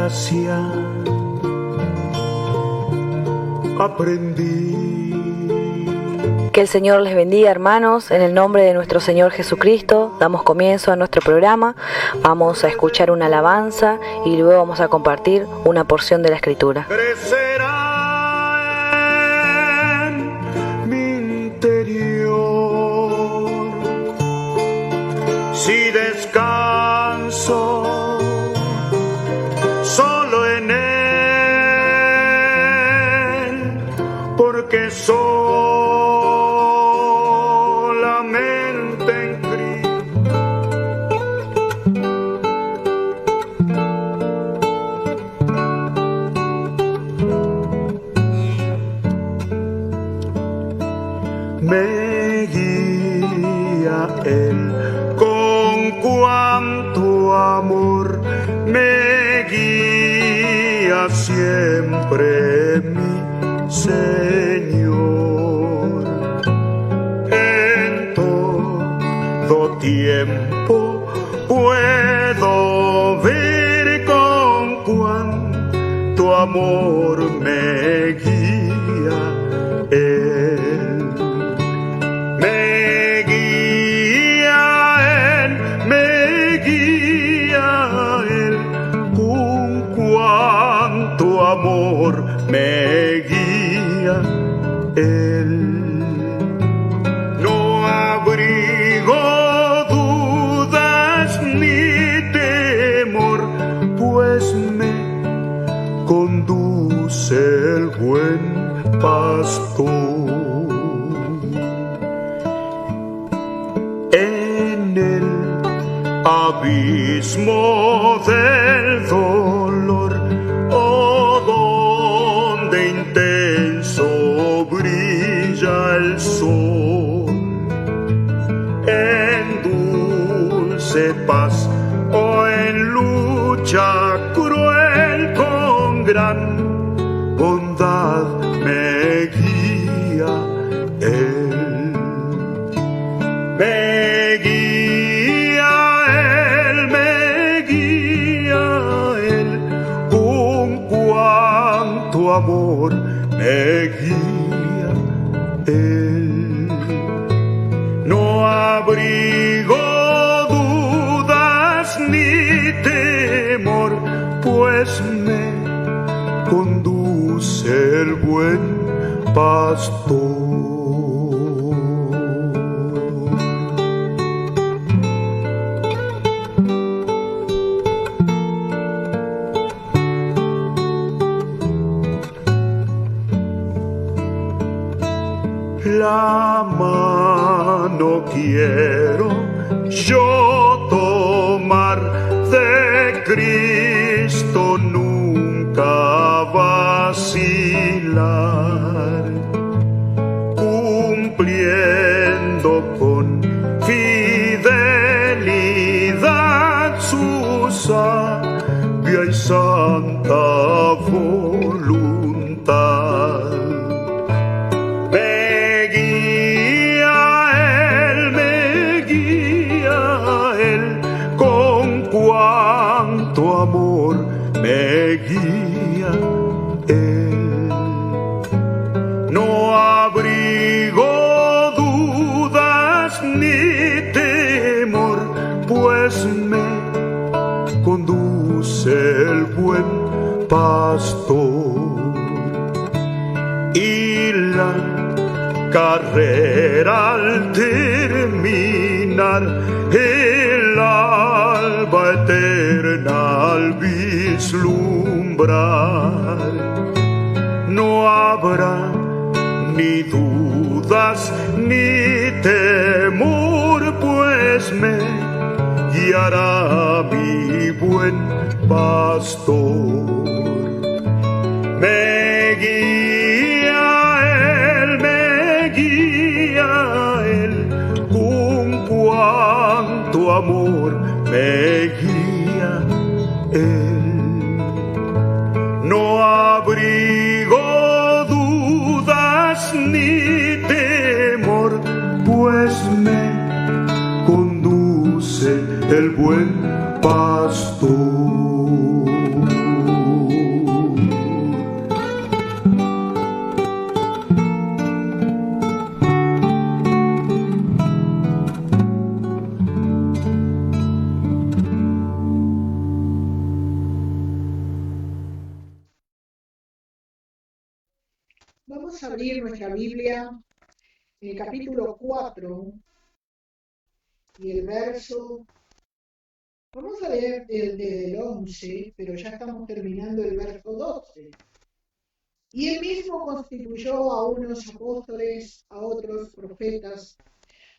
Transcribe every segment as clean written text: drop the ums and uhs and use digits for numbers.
gracia aprendí. Que el Señor les bendiga, hermanos. En el nombre de nuestro Señor Jesucristo damos comienzo a nuestro programa. Vamos a escuchar una alabanza y luego vamos a compartir una porción de la Escritura. Crecerá en mi interior si descanso solo en Él, porque solamente en Cristo me guía Él. Con cuánto amor me guía siempre mi Señor. En todo tiempo puedo ver con cuánto amor me guía Él. Me guía Él, con cuánto amor me guía Él. No abrigo dudas ni temor, pues me conduce el buen pastor. En el abismo del dolor, oh, donde intenso brilla el sol, en dulce paz o en lucha cruel, con gran bondad me guía Él. Me guía Él, con cuánto amor me guía Él. No abrigo dudas ni temor, pues me conduce el buen pastor. La mano quiero yo tomar de Cristo, nunca vacilar, cumpliendo con fidelidad su sabia y santa voluntad. Cuánto amor me guía Él. No abrigo dudas ni temor, pues me conduce el buen pastor. Y la carrera al terminar, el alba eterna al vislumbrar, no habrá ni dudas ni temor, pues me guiará mi buen pastor. Me guía Él, con cuánto amor me guía Él. No abrigo dudas ni temor, pues me conduce el buen pastor. Vamos a abrir nuestra Biblia en el capítulo 4 y el verso. Vamos a leer desde el 11, pero ya estamos terminando el verso 12. Y él mismo constituyó a unos apóstoles, a otros profetas,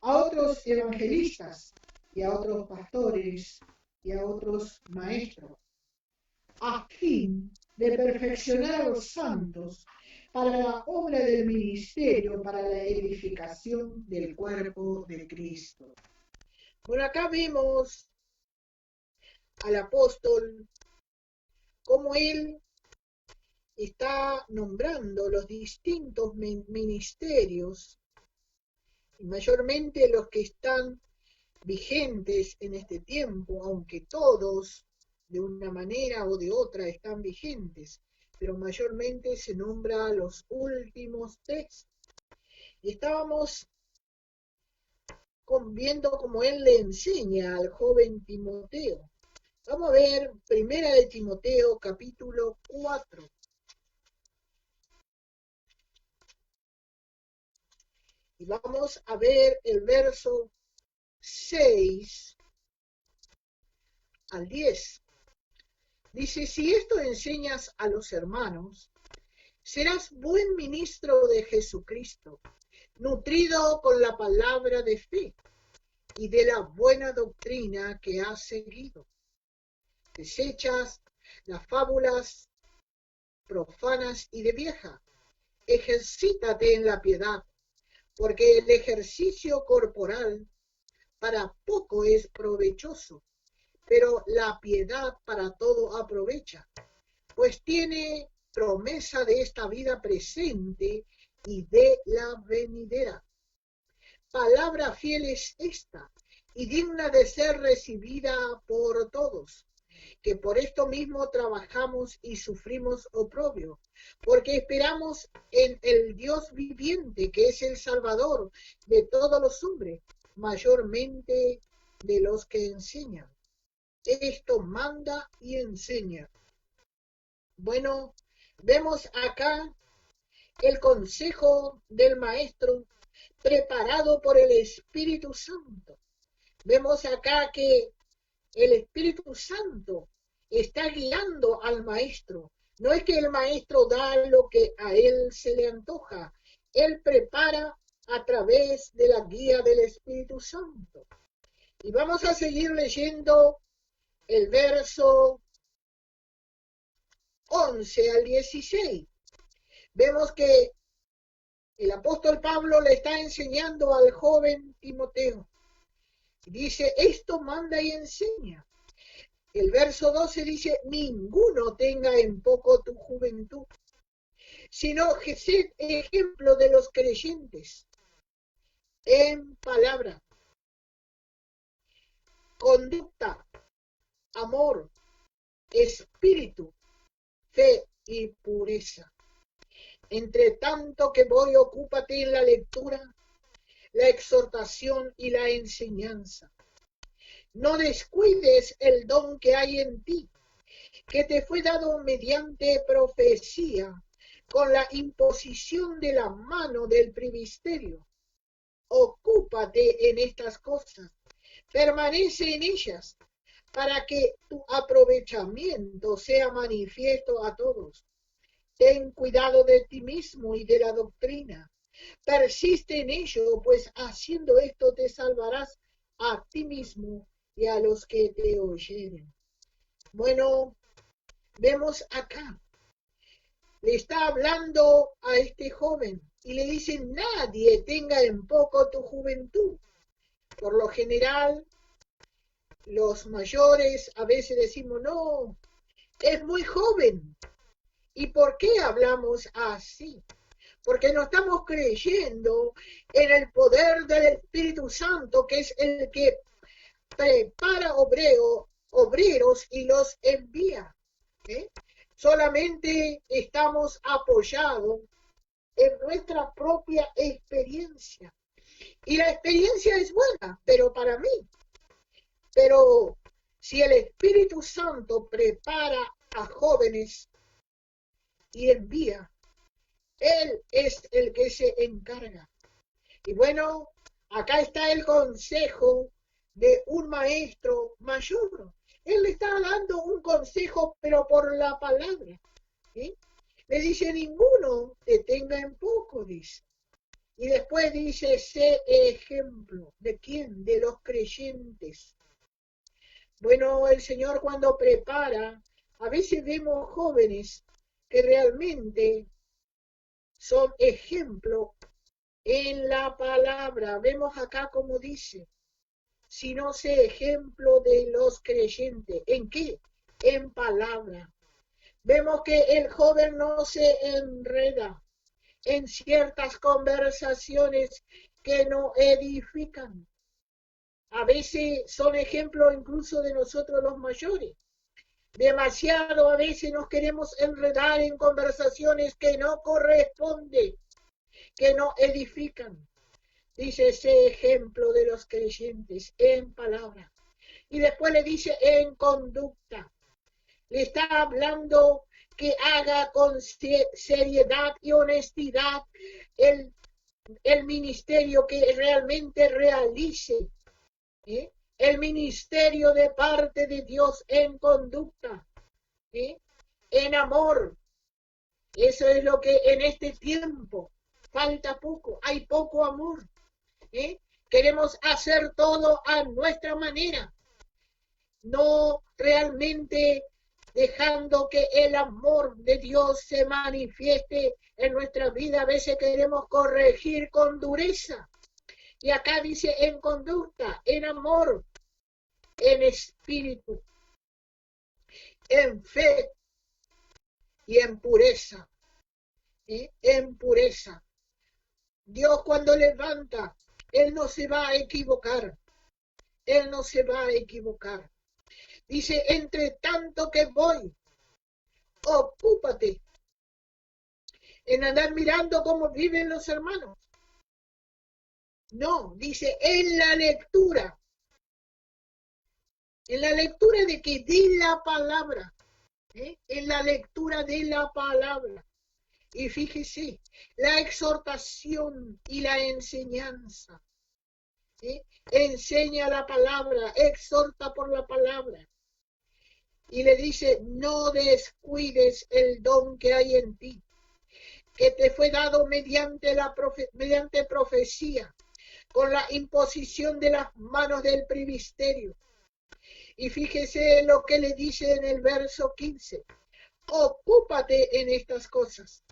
a otros evangelistas, y a otros pastores, y a otros maestros, a fin de perfeccionar a los santos para la obra del ministerio, para la edificación del cuerpo de Cristo. Bueno, acá vemos al apóstol cómo él está nombrando los distintos ministerios, y mayormente los que están vigentes en este tiempo, aunque todos de una manera o de otra están vigentes, pero mayormente se nombra los últimos tres. Y estábamos viendo cómo él le enseña al joven Timoteo. Vamos a ver Primera de Timoteo, capítulo 4. Y vamos a ver el verso 6 al 10. Dice, si esto enseñas a los hermanos, serás buen ministro de Jesucristo, nutrido con la palabra de fe y de la buena doctrina que has seguido. Desechas las fábulas profanas y de vieja. Ejercítate en la piedad, porque el ejercicio corporal para poco es provechoso, pero la piedad para todo aprovecha, pues tiene promesa de esta vida presente y de la venidera. Palabra fiel es esta, y digna de ser recibida por todos, que por esto mismo trabajamos y sufrimos oprobio, porque esperamos en el Dios viviente, que es el Salvador de todos los hombres, mayormente de los que enseñan. Esto manda y enseña. Bueno, vemos acá el consejo del maestro preparado por el Espíritu Santo. Vemos acá que el Espíritu Santo está guiando al maestro. No es que el maestro da lo que a él se le antoja. Él prepara a través de la guía del Espíritu Santo. Y vamos a seguir leyendo el verso 11 al 16. Vemos que el apóstol Pablo le está enseñando al joven Timoteo. Dice, esto manda y enseña. El verso 12 dice, ninguno tenga en poco tu juventud, sino que sed ejemplo de los creyentes en palabra, conducta, amor, espíritu, fe y pureza. Entre tanto que voy, ocúpate en la lectura, la exhortación y la enseñanza. No descuides el don que hay en ti, que te fue dado mediante profecía, con la imposición de la mano del presbiterio. Ocúpate en estas cosas, permanece en ellas, para que tu aprovechamiento sea manifiesto a todos. Ten cuidado de ti mismo y de la doctrina. Persiste en ello, pues haciendo esto te salvarás a ti mismo y a los que te oyeren. Bueno, vemos acá, le está hablando a este joven y le dice, nadie tenga en poco tu juventud. Por lo general, los mayores a veces decimos, no, es muy joven. ¿Y por qué hablamos así? Porque no estamos creyendo en el poder del Espíritu Santo, que es el que prepara obreros y los envía. Solamente estamos apoyados en nuestra propia experiencia. Y la experiencia es buena, pero para mí. Pero si el Espíritu Santo prepara a jóvenes y envía, Él es el que se encarga. Y bueno, acá está el consejo de un maestro mayor. Él le está dando un consejo, pero por la palabra. ¿Sí? Le dice, ninguno te tenga en poco, dice. Y después dice, sé ejemplo. ¿De quién? De los creyentes. Bueno, el Señor cuando prepara, a veces vemos jóvenes que realmente son ejemplo en la palabra. Vemos acá como dice, si no sé ejemplo de los creyentes. ¿En qué? En palabra. Vemos que el joven no se enreda en ciertas conversaciones que no edifican. A veces son ejemplos incluso de nosotros los mayores. Demasiado a veces nos queremos enredar en conversaciones que no corresponden, que no edifican. Dice ese ejemplo de los creyentes en palabra. Y después le dice en conducta. Le está hablando que haga con seriedad y honestidad el ministerio, que realmente realice el ministerio de parte de Dios en conducta, en amor. Eso es lo que en este tiempo falta poco, hay poco amor. Queremos hacer todo a nuestra manera, no realmente dejando que el amor de Dios se manifieste en nuestra vida. A veces queremos corregir con dureza. Y acá dice en conducta, en amor, en espíritu, en fe y en pureza. En pureza. Dios cuando levanta, Él no se va a equivocar. Él no se va a equivocar. Dice, entre tanto que voy, ocúpate en andar mirando cómo viven los hermanos. No, dice, en la lectura de que de la palabra, en la lectura de la palabra. Y fíjese, la exhortación y la enseñanza. Enseña la palabra, exhorta por la palabra. Y le dice, no descuides el don que hay en ti, que te fue dado mediante profecía, con la imposición de las manos del presbiterio. Y fíjese lo que le dice en el verso 15. Ocúpate en estas cosas,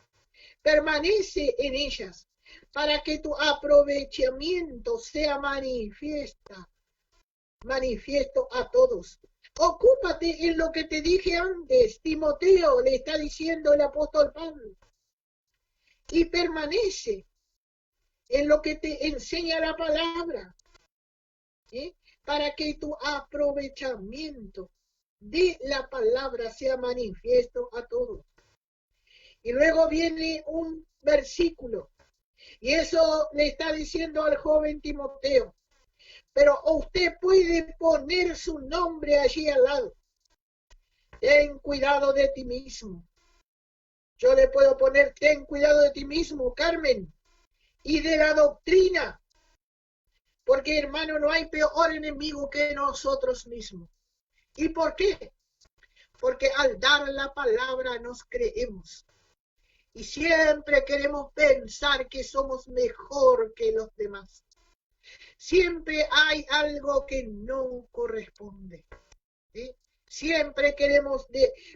permanece en ellas, para que tu aprovechamiento sea manifiesto a todos. Ocúpate en lo que te dije antes, Timoteo, le está diciendo el apóstol Pablo. Y permanece en lo que te enseña la palabra, para que tu aprovechamiento de la palabra sea manifiesto a todos. Y luego viene un versículo, y eso le está diciendo al joven Timoteo. Pero usted puede poner su nombre allí al lado. Ten cuidado de ti mismo. Yo le puedo poner, ten cuidado de ti mismo, Carmen, y de la doctrina. Porque, hermano, no hay peor enemigo que nosotros mismos. ¿Y por qué? Porque al dar la palabra nos creemos. Y siempre queremos pensar que somos mejor que los demás. Siempre hay algo que no corresponde. Siempre queremos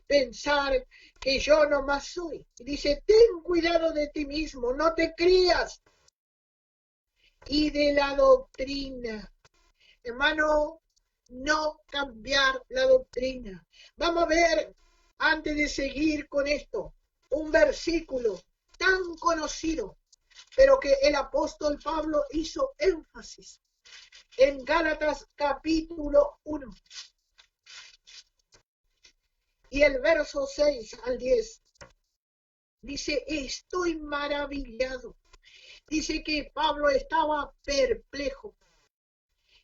pensar que yo nomás soy. Y dice, ten cuidado de ti mismo, no te creas. Y de la doctrina. Hermano, no cambiar la doctrina. Vamos a ver, antes de seguir con esto, un versículo tan conocido, pero que el apóstol Pablo hizo énfasis en Gálatas capítulo 1. Y el verso 6 al 10 dice, estoy maravillado. Dice que Pablo estaba perplejo.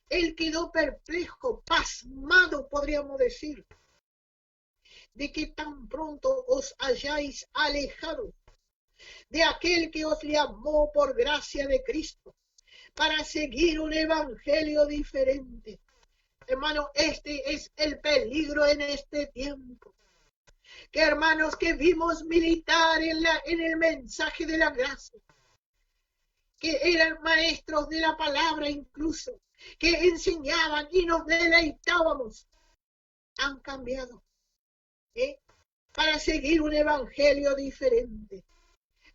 Él quedó perplejo, pasmado, podríamos decir, de que tan pronto os hayáis alejado de aquel que os llamó por gracia de Cristo para seguir un evangelio diferente. Hermano, este es el peligro en este tiempo. Que hermanos que vimos militar en el mensaje de la gracia, que eran maestros de la palabra incluso, que enseñaban y nos deleitábamos, han cambiado para seguir un evangelio diferente.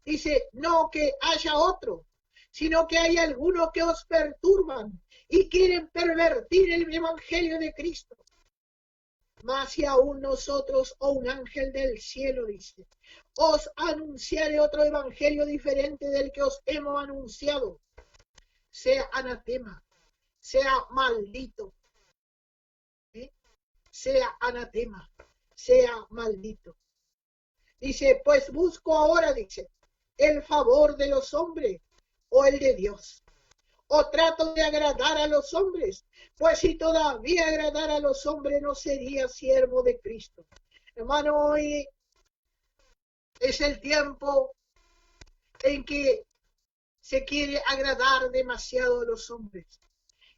Dice, no que haya otro, sino que hay algunos que os perturban y quieren pervertir el evangelio de Cristo. Mas si aún nosotros o un ángel del cielo, dice, os anunciaré otro evangelio diferente del que os hemos anunciado, sea anatema, sea maldito, sea anatema, sea maldito. Dice, pues busco ahora, dice, el favor de los hombres o el de Dios. O trato de agradar a los hombres, pues si todavía agradara a los hombres no sería siervo de Cristo. Hermano, hoy es el tiempo en que se quiere agradar demasiado a los hombres.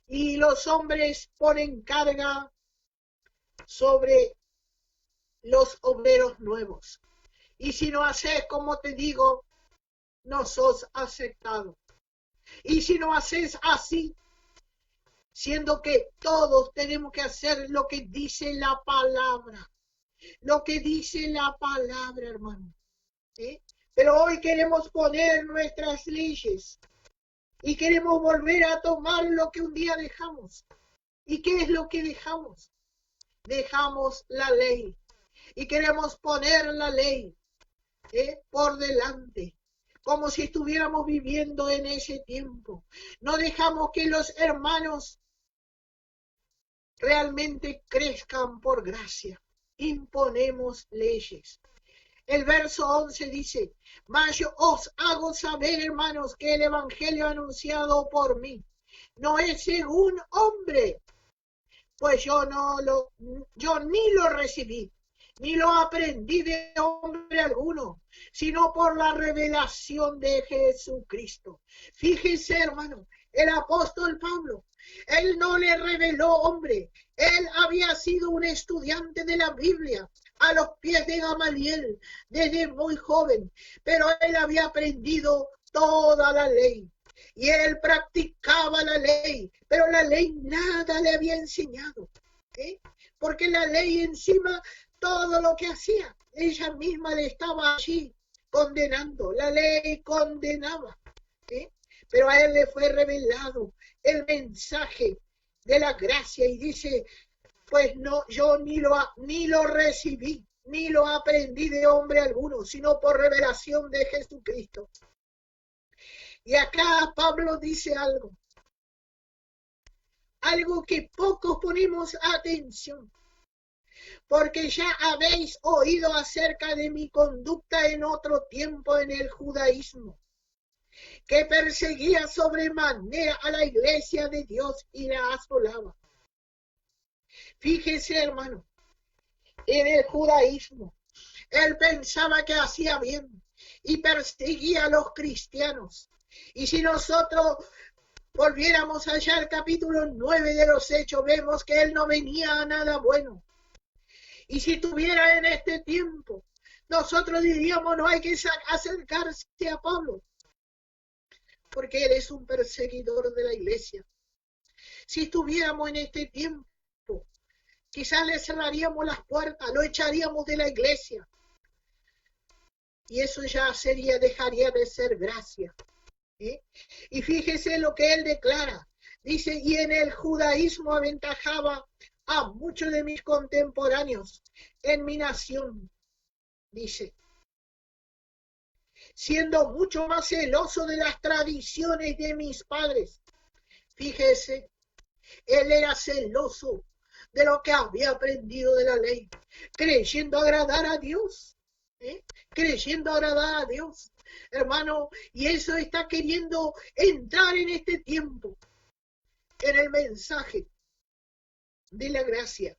Y los hombres ponen carga sobre los obreros nuevos. Y si no haces como te digo, no sos aceptado. Y si no haces así, siendo que todos tenemos que hacer lo que dice la palabra. Lo que dice la palabra, hermano. Pero hoy queremos poner nuestras leyes. Y queremos volver a tomar lo que un día dejamos. ¿Y qué es lo que dejamos? Dejamos la ley. Y queremos poner la ley por delante, como si estuviéramos viviendo en ese tiempo. No dejamos que los hermanos realmente crezcan por gracia. Imponemos leyes. El verso 11 dice, mas yo os hago saber, hermanos, que el evangelio anunciado por mí no es según hombre, pues yo ni lo recibí, ni lo aprendí de hombre alguno, sino por la revelación de Jesucristo. Fíjese, hermano, el apóstol Pablo, él no le reveló hombre, él había sido un estudiante de la Biblia a los pies de Gamaliel desde muy joven, pero él había aprendido toda la ley. Y él practicaba la ley, pero la ley nada le había enseñado. Porque la ley encima, todo lo que hacía, ella misma le estaba allí condenando. La ley condenaba. Pero a él le fue revelado el mensaje de la gracia y dice, pues no, yo ni lo recibí, ni lo aprendí de hombre alguno, sino por revelación de Jesucristo. Y acá Pablo dice algo que pocos ponemos atención, porque ya habéis oído acerca de mi conducta en otro tiempo en el judaísmo, que perseguía sobremanera a la iglesia de Dios y la asolaba. Fíjese, hermano, en el judaísmo, él pensaba que hacía bien y perseguía a los cristianos. Y si nosotros volviéramos allá al capítulo 9 de los Hechos, vemos que él no venía a nada bueno. Y si estuviera en este tiempo, nosotros diríamos, no hay que acercarse a Pablo, porque él es un perseguidor de la iglesia. Si estuviéramos en este tiempo, quizás le cerraríamos las puertas, lo echaríamos de la iglesia. Y eso ya dejaría de ser gracia. Y fíjese lo que él declara. Dice, y en el judaísmo aventajaba a muchos de mis contemporáneos en mi nación. Dice, siendo mucho más celoso de las tradiciones de mis padres. Fíjese, él era celoso de lo que había aprendido de la ley, creyendo agradar a Dios, creyendo agradar a Dios, hermano, y eso está queriendo entrar en este tiempo, en el mensaje de la gracia.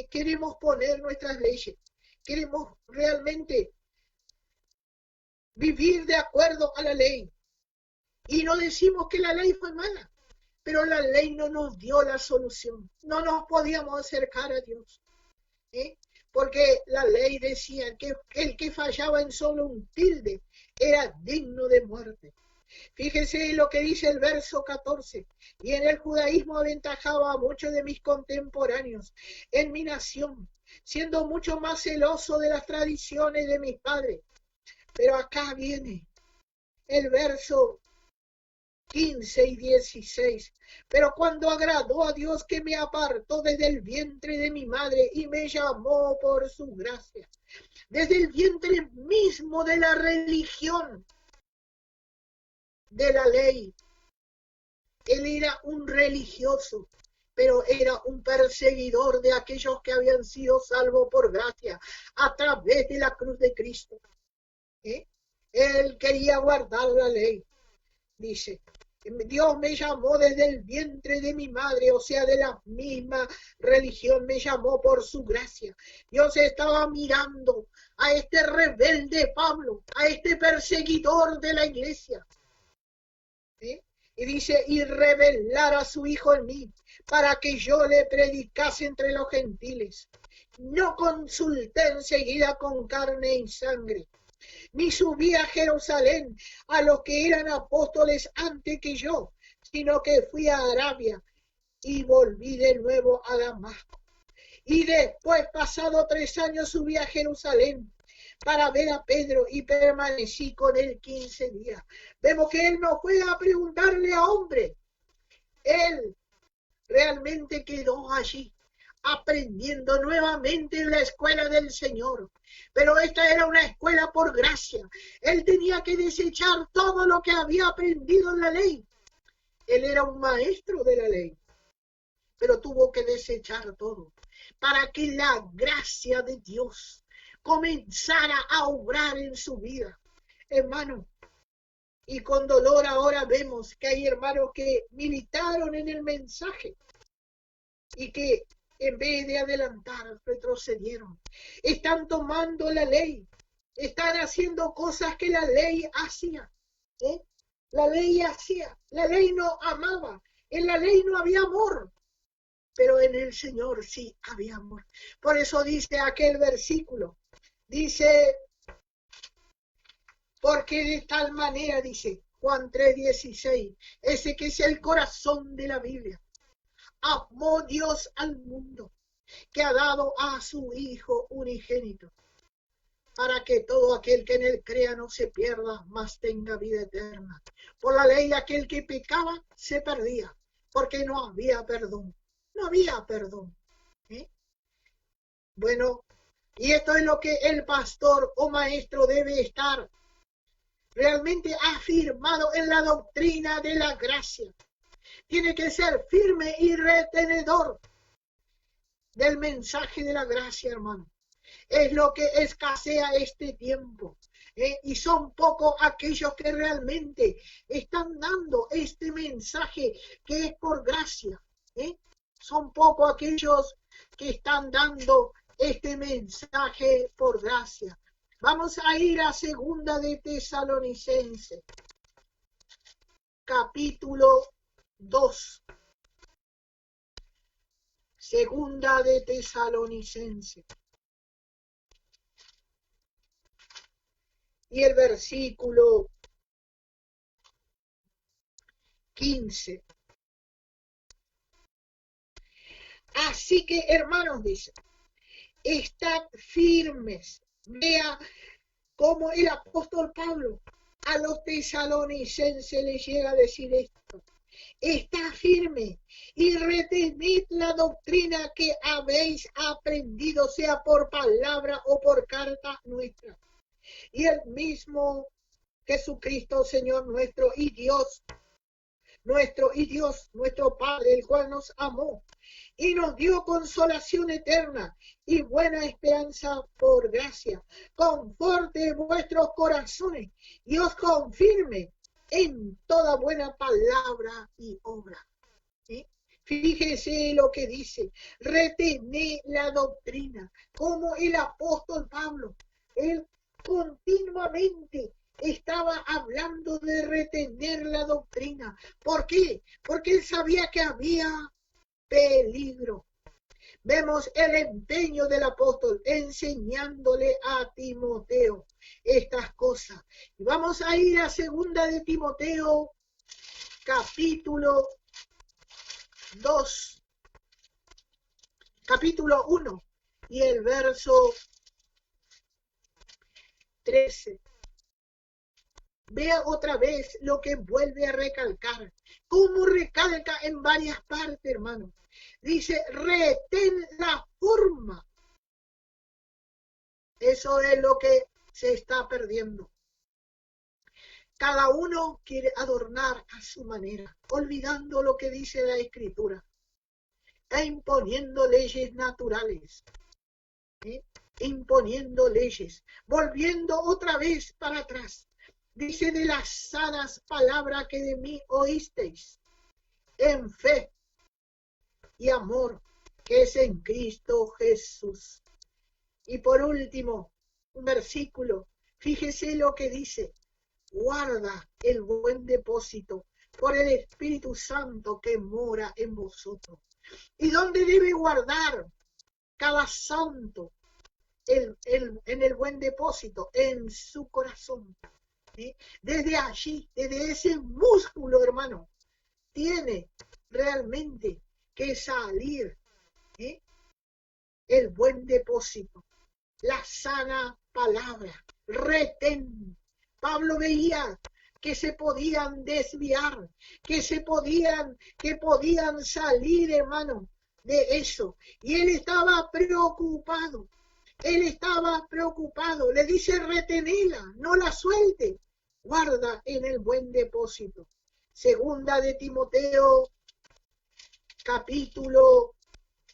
Queremos poner nuestras leyes, queremos realmente vivir de acuerdo a la ley. Y no decimos que la ley fue mala, pero la ley no nos dio la solución. No nos podíamos acercar a Dios. Porque la ley decía que el que fallaba en solo un tilde era digno de muerte. Fíjese lo que dice el verso 14. Y en el judaísmo aventajaba a muchos de mis contemporáneos en mi nación, siendo mucho más celoso de las tradiciones de mis padres. Pero acá viene el verso 15 y 16. Pero cuando agradó a Dios que me apartó desde el vientre de mi madre y me llamó por su gracia, desde el vientre mismo de la religión, de la ley. Él era un religioso, pero era un perseguidor de aquellos que habían sido salvos por gracia a través de la cruz de Cristo. Él quería guardar la ley. Dice, Dios me llamó desde el vientre de mi madre, o sea, de la misma religión, me llamó por su gracia. Dios estaba mirando a este rebelde Pablo, a este perseguidor de la iglesia. Y dice, y revelar a su Hijo en mí, para que yo le predicase entre los gentiles. No consulté enseguida con carne y sangre, ni subí a Jerusalén a los que eran apóstoles antes que yo, sino que fui a Arabia y volví de nuevo a Damasco. Y después, pasado 3 años, subí a Jerusalén para ver a Pedro y permanecí con él 15 días. Vemos que él no fue a preguntarle a hombre. Él realmente quedó allí, aprendiendo nuevamente en la escuela del Señor. Pero esta era una escuela por gracia. Él tenía que desechar todo lo que había aprendido en la ley. Él era un maestro de la ley, pero tuvo que desechar todo para que la gracia de Dios comenzara a obrar en su vida. Hermano, y con dolor ahora vemos que hay hermanos que militaron en el mensaje y que en vez de adelantar, retrocedieron. Están tomando la ley, están haciendo cosas que la ley hacía. La ley hacía, la ley no amaba, en la ley no había amor, pero en el Señor sí había amor. Por eso dice aquel versículo, dice, porque de tal manera, dice Juan 3:16, ese que es el corazón de la Biblia, amó Dios al mundo, que ha dado a su Hijo unigénito, para que todo aquel que en él crea no se pierda, mas tenga vida eterna. Por la ley aquel que pecaba se perdía, porque no había perdón. No había perdón. Bueno, y esto es lo que el pastor o maestro debe estar realmente afirmado en la doctrina de la gracia. Tiene que ser firme y retenedor del mensaje de la gracia, hermano. Es lo que escasea este tiempo. Y son pocos aquellos que realmente están dando este mensaje que es por gracia. Son pocos aquellos que están dando este mensaje por gracia. Vamos a ir a Segunda de Tesalonicenses, capítulo 2. Segunda de Tesalonicenses. Y el versículo 15. Así que, hermanos, dice, estad firmes. Vea cómo el apóstol Pablo a los tesalonicenses les llega a decir esto. Está firme y retenid la doctrina que habéis aprendido, sea por palabra o por carta nuestra. Y el mismo Jesucristo, Señor nuestro y Dios, nuestro Padre, el cual nos amó y nos dio consolación eterna y buena esperanza por gracia, conforte vuestros corazones y os confirme en toda buena palabra y obra. Fíjese lo que dice, retené la doctrina, como el apóstol Pablo, él continuamente estaba hablando de retener la doctrina. ¿Por qué? Porque él sabía que había peligro. Vemos el empeño del apóstol enseñándole a Timoteo estas cosas. Y vamos a ir a 2 de Timoteo, capítulo 2, capítulo 1 y el verso 13. Vea otra vez lo que vuelve a recalcar. Cómo recalca en varias partes, hermano. Dice, retén la forma. Eso es lo que se está perdiendo. Cada uno quiere adornar a su manera, olvidando lo que dice la Escritura e imponiendo leyes naturales. Imponiendo leyes, volviendo otra vez para atrás. Dice, de las sanas palabras que de mí oísteis, en fe y amor que es en Cristo Jesús. Y por último, un versículo, fíjese lo que dice, guarda el buen depósito por el Espíritu Santo que mora en vosotros. ¿Y dónde debe guardar cada santo? En el buen depósito, en su corazón. ¿Sí? Desde allí, desde ese músculo, hermano, tiene realmente que salir, ¿sí?, el buen depósito, la sana palabra, retén. Pablo veía que se podían desviar, que podían salir, hermano, de eso. Y él estaba preocupado. Le dice, retenela, no la suelte, guarda en el buen depósito. 2 de Timoteo, capítulo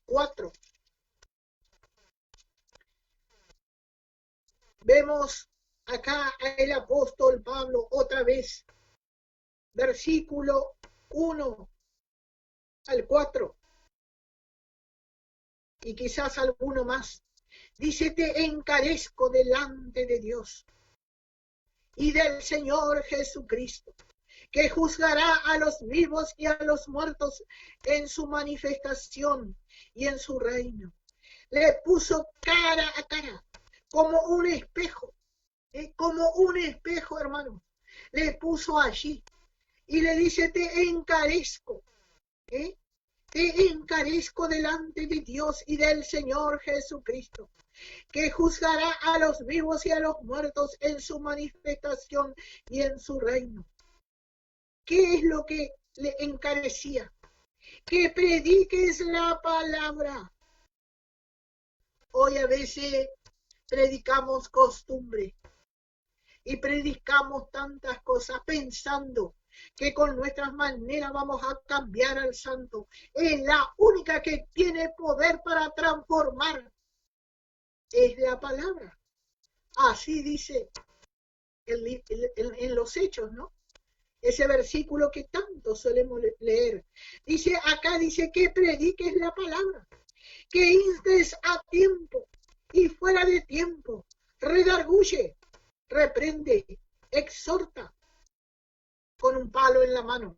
4. Vemos acá el apóstol Pablo otra vez, versículo 1 al 4, y quizás alguno más. Dice, te encarezco delante de Dios y del Señor Jesucristo, que juzgará a los vivos y a los muertos en su manifestación y en su reino. Le puso cara a cara, como un espejo, hermano. Le puso allí y le dice, te encarezco, te encarezco delante de Dios y del Señor Jesucristo, que juzgará a los vivos y a los muertos en su manifestación y en su reino. ¿Qué es lo que le encarecía? Que prediques la palabra. Hoy a veces predicamos costumbre y predicamos tantas cosas pensando que con nuestras maneras vamos a cambiar al santo. Es la única que tiene poder para transformar. Es la palabra. Así dice en los Hechos, ¿no? Ese versículo que tanto solemos leer. Dice que prediques la palabra, que instes a tiempo y fuera de tiempo, redarguye, reprende, exhorta con un palo en la mano.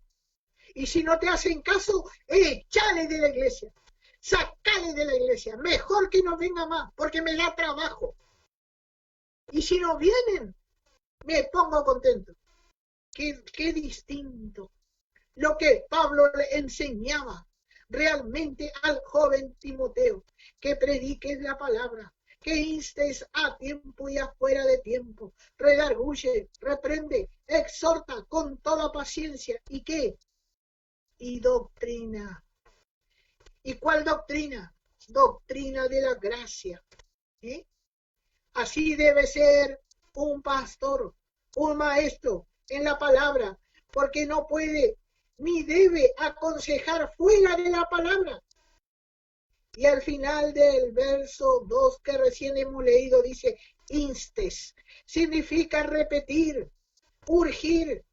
Y si no te hacen caso, échale de la iglesia, sacale de la iglesia, mejor que no venga más, porque me da trabajo. Y si no vienen, me pongo contento. Qué distinto lo que Pablo le enseñaba realmente al joven Timoteo, que prediques la palabra, que instes a tiempo y afuera de tiempo, redarguye, reprende, exhorta con toda paciencia. ¿Y qué? Y doctrina. ¿Y cuál doctrina? Doctrina de la gracia. Así debe ser un pastor, un maestro en la palabra, porque no puede ni debe aconsejar fuera de la palabra. Y al final del verso 2 que recién hemos leído dice, instes, significa repetir, urgir,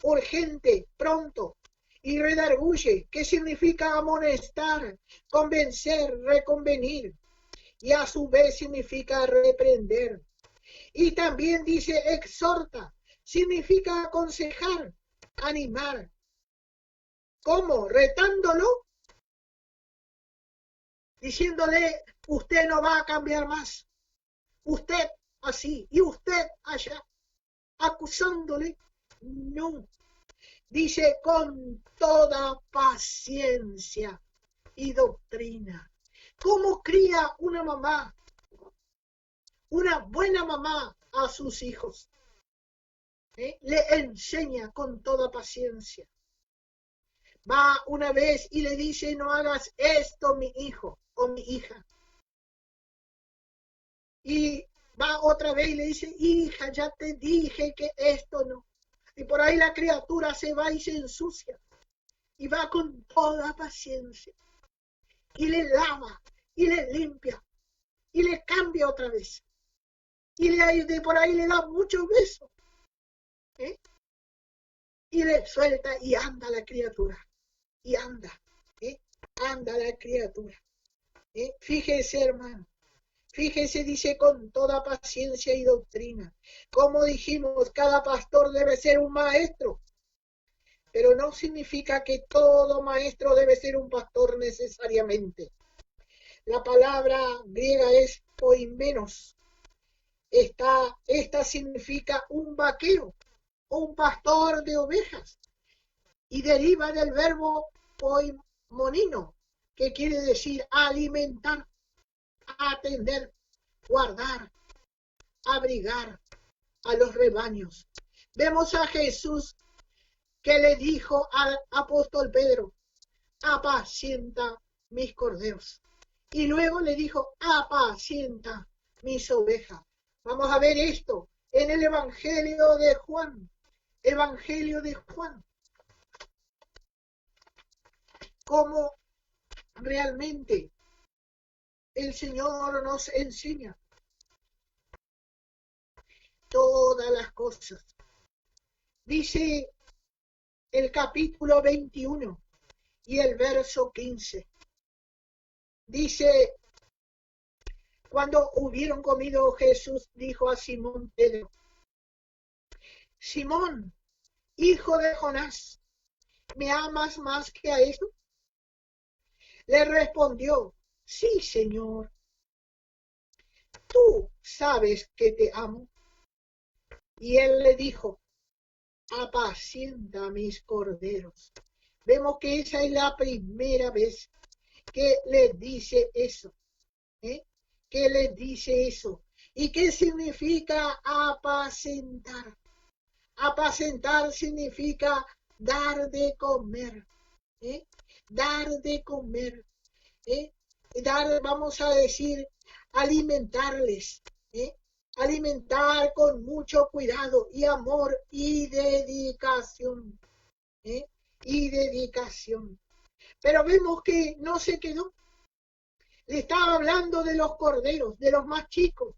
urgente, pronto. Y redarguye, que significa amonestar, convencer, reconvenir. Y a su vez significa reprender. Y también dice exhorta, significa aconsejar, animar. ¿Cómo? Retándolo, diciéndole, usted no va a cambiar más, usted así y usted allá, acusándole. No, dice con toda paciencia y doctrina. ¿Cómo cría una mamá, una buena mamá a sus hijos? Le enseña con toda paciencia. Va una vez y le dice, no hagas esto, mi hijo o mi hija. Y va otra vez y le dice, hija, ya te dije que esto no. Y por ahí la criatura se va y se ensucia. Y va con toda paciencia. Y le lava, y le limpia, y le cambia otra vez. Y de por ahí le da muchos besos. Y le suelta y anda la criatura. Y anda. Anda la criatura. Fíjese, hermano. Fíjese, dice, con toda paciencia y doctrina. Como dijimos, cada pastor debe ser un maestro. Pero no significa que todo maestro debe ser un pastor necesariamente. La palabra griega es poimenos. Esta significa un vaquero o un pastor de ovejas. Y deriva del verbo poimonino, que quiere decir alimentar, atender, guardar, abrigar a los rebaños. Vemos a Jesús que le dijo al apóstol Pedro, apacienta mis corderos. Y luego le dijo, apacienta mis ovejas. Vamos a ver esto en el Evangelio de Juan. Evangelio de Juan. Cómo realmente el Señor nos enseña todas las cosas. Dice el capítulo 21 y el verso 15. Dice, cuando hubieron comido, Jesús dijo a Simón Pedro, Simón, hijo de Jonás, ¿me amas más que a esto? Le respondió, sí, Señor, tú sabes que te amo. Y él le dijo, apacienta mis corderos. Vemos que esa es la primera vez que le dice eso. Que le dice eso. ¿Y qué significa apacentar? Apacentar significa dar de comer. Dar de comer. Dar, vamos a decir, alimentarles. Alimentar con mucho cuidado y amor y dedicación. Y dedicación. Pero vemos que no se quedó. Le estaba hablando de los corderos, de los más chicos,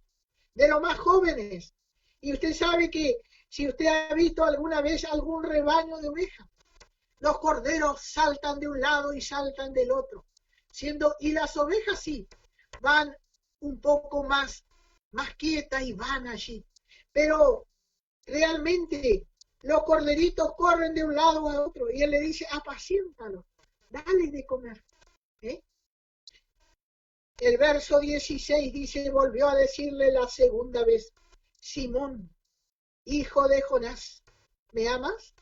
de los más jóvenes. Y usted sabe que si usted ha visto alguna vez algún rebaño de ovejas, los corderos saltan de un lado y saltan del otro. Y las ovejas sí, van un poco más quietas y van allí. Pero realmente los corderitos corren de un lado a otro y él le dice, apaciéntalo, dale de comer. El verso 16 dice, volvió a decirle la segunda vez, Simón, hijo de Jonás, ¿me amas?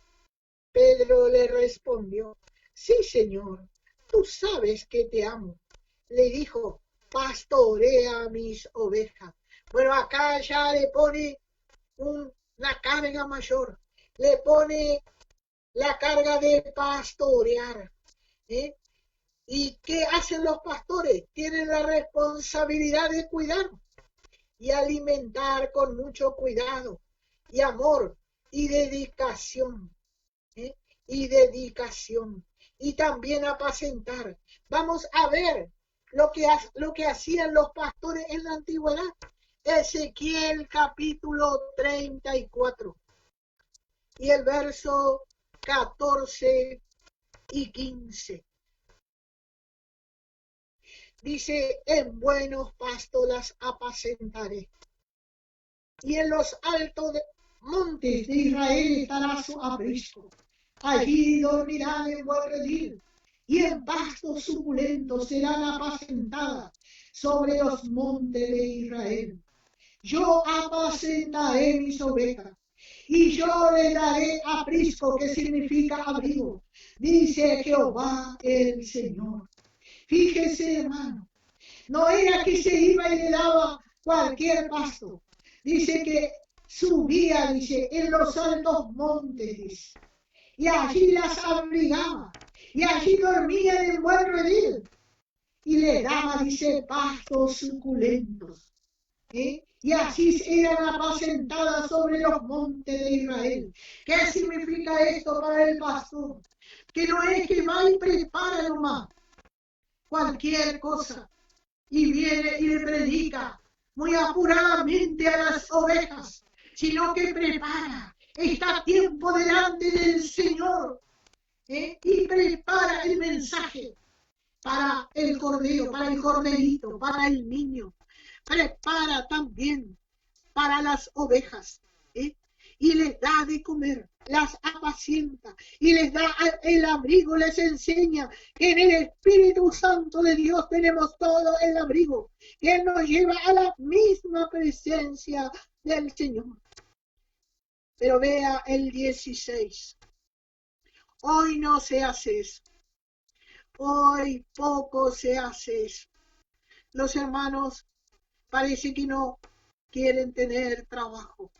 Pedro le respondió, sí, Señor, tú sabes que te amo. Le dijo, pastorea mis ovejas. Bueno, acá ya le pone una carga mayor, le pone la carga de pastorear. ¿Y qué hacen los pastores? Tienen la responsabilidad de cuidar y alimentar con mucho cuidado y amor y dedicación. Y dedicación. Y también apacentar. Vamos a ver lo que hacían los pastores en la antigüedad. Ezequiel capítulo 34 y el verso 14 y 15. Dice, en buenos pastos las apacentaré. y en los altos montes de Israel estará su aprisco. Allí dormirán en buen redil, y en pastos suculentos serán apacentadas sobre los montes de Israel. Yo apacentaré mis ovejas, y yo le daré aprisco, que significa abrigo, dice Jehová el Señor. Fíjese, hermano, no era que se iba y le daba cualquier pasto. Dice que subía, dice, en los altos montes, dice, y allí las abrigaba, y allí dormía en buen redil, y le daba, dice, pastos suculentos. Y así eran apacentadas sobre los montes de Israel. ¿Qué significa esto para el pastor? Que no es que va y prepara nomás cualquier cosa y viene y le predica muy apuradamente a las ovejas, sino que prepara, está tiempo delante del Señor, y prepara el mensaje para el cordero, para el corderito, para el niño. Prepara también para las ovejas, y les da de comer, las apacienta y les da el abrigo, les enseña que en el Espíritu Santo de Dios tenemos todo el abrigo, que Él nos lleva a la misma presencia del Señor. Pero vea el 16. Hoy no se hace eso. Hoy poco se hace eso. Los hermanos parece que no quieren tener trabajo.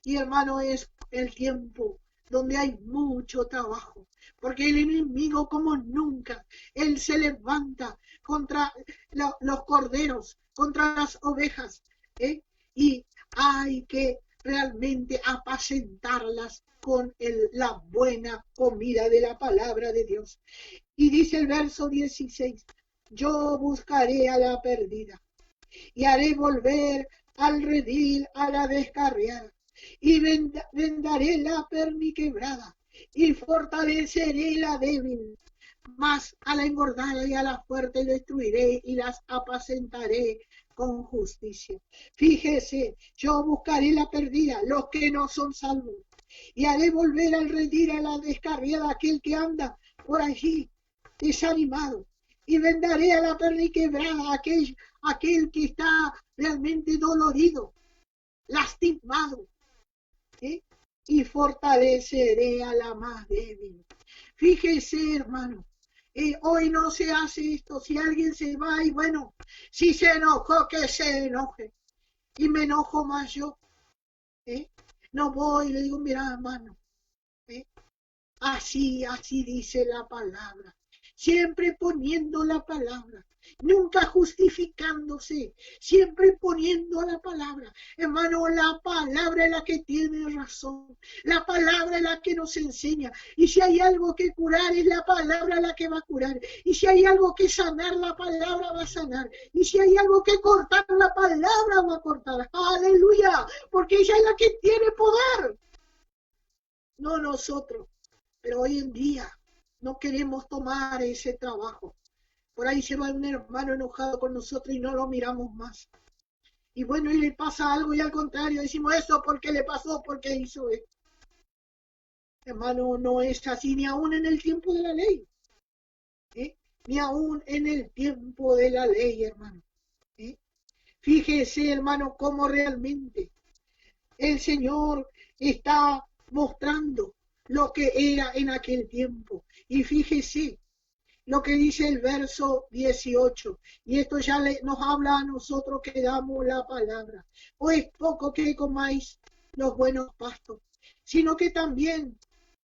Y hermano, es el tiempo donde hay mucho trabajo, porque el enemigo como nunca, él se levanta contra los corderos, contra las ovejas, y hay que realmente apacentarlas con la buena comida de la palabra de Dios. Y dice el verso 16, yo buscaré a la perdida y haré volver al redil a la descarriada, y vendaré la perniquebrada, y fortaleceré la débil, mas a la engordada y a la fuerte destruiré, y las apacentaré con justicia. Fíjese, yo buscaré la perdida, los que no son salvos, y haré volver al redil a la descarriada, aquel que anda por allí desanimado, y vendaré a la perniquebrada, aquel que está realmente dolorido, lastimado, y fortaleceré a la más débil. Fíjese, hermano, hoy no se hace esto. Si alguien se va, y bueno, si se enojó, que se enoje, y me enojo más yo, no voy y le digo, mira, hermano, así dice la palabra, siempre poniendo la palabra, nunca justificándose, siempre poniendo la palabra. Hermano, la palabra es la que tiene razón, la palabra es la que nos enseña, y si hay algo que curar, es la palabra la que va a curar, y si hay algo que sanar, la palabra va a sanar, y si hay algo que cortar, la palabra va a cortar. Aleluya, porque ella es la que tiene poder, no nosotros. Pero hoy en día no queremos tomar ese trabajo. Por ahí se va un hermano enojado con nosotros y no lo miramos más. Y bueno, y le pasa algo y al contrario decimos eso porque le pasó, porque hizo esto. Hermano, no es así ni aún en el tiempo de la ley. Ni aún en el tiempo de la ley, hermano. Fíjese, hermano, cómo realmente el Señor está mostrando lo que era en aquel tiempo. Y fíjese lo que dice el verso 18, y esto ya nos habla a nosotros que damos la palabra. O es poco que comáis los buenos pastos, sino que también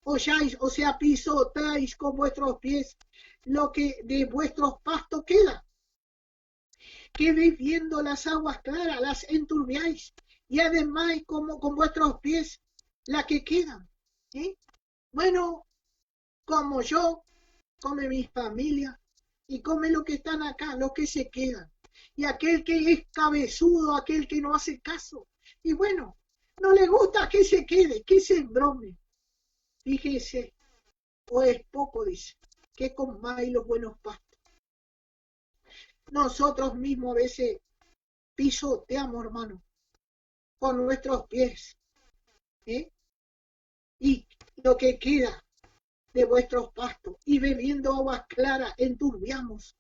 holláis, o sea, pisotáis con vuestros pies lo que de vuestros pastos queda. Que bebiendo las aguas claras las enturbiáis, y además como con vuestros pies la que quedan. Bueno, como yo, come mi familia, y come lo que están acá, los que se quedan. Y aquel que es cabezudo, aquel que no hace caso, y bueno, no le gusta que se quede, que se embrome. Fíjese, o es poco, dice, que comáis los buenos pastos. Nosotros mismos a veces pisoteamos, hermano, con nuestros pies, ¿eh? Y lo que queda de vuestros pastos, y bebiendo aguas claras enturbiamos,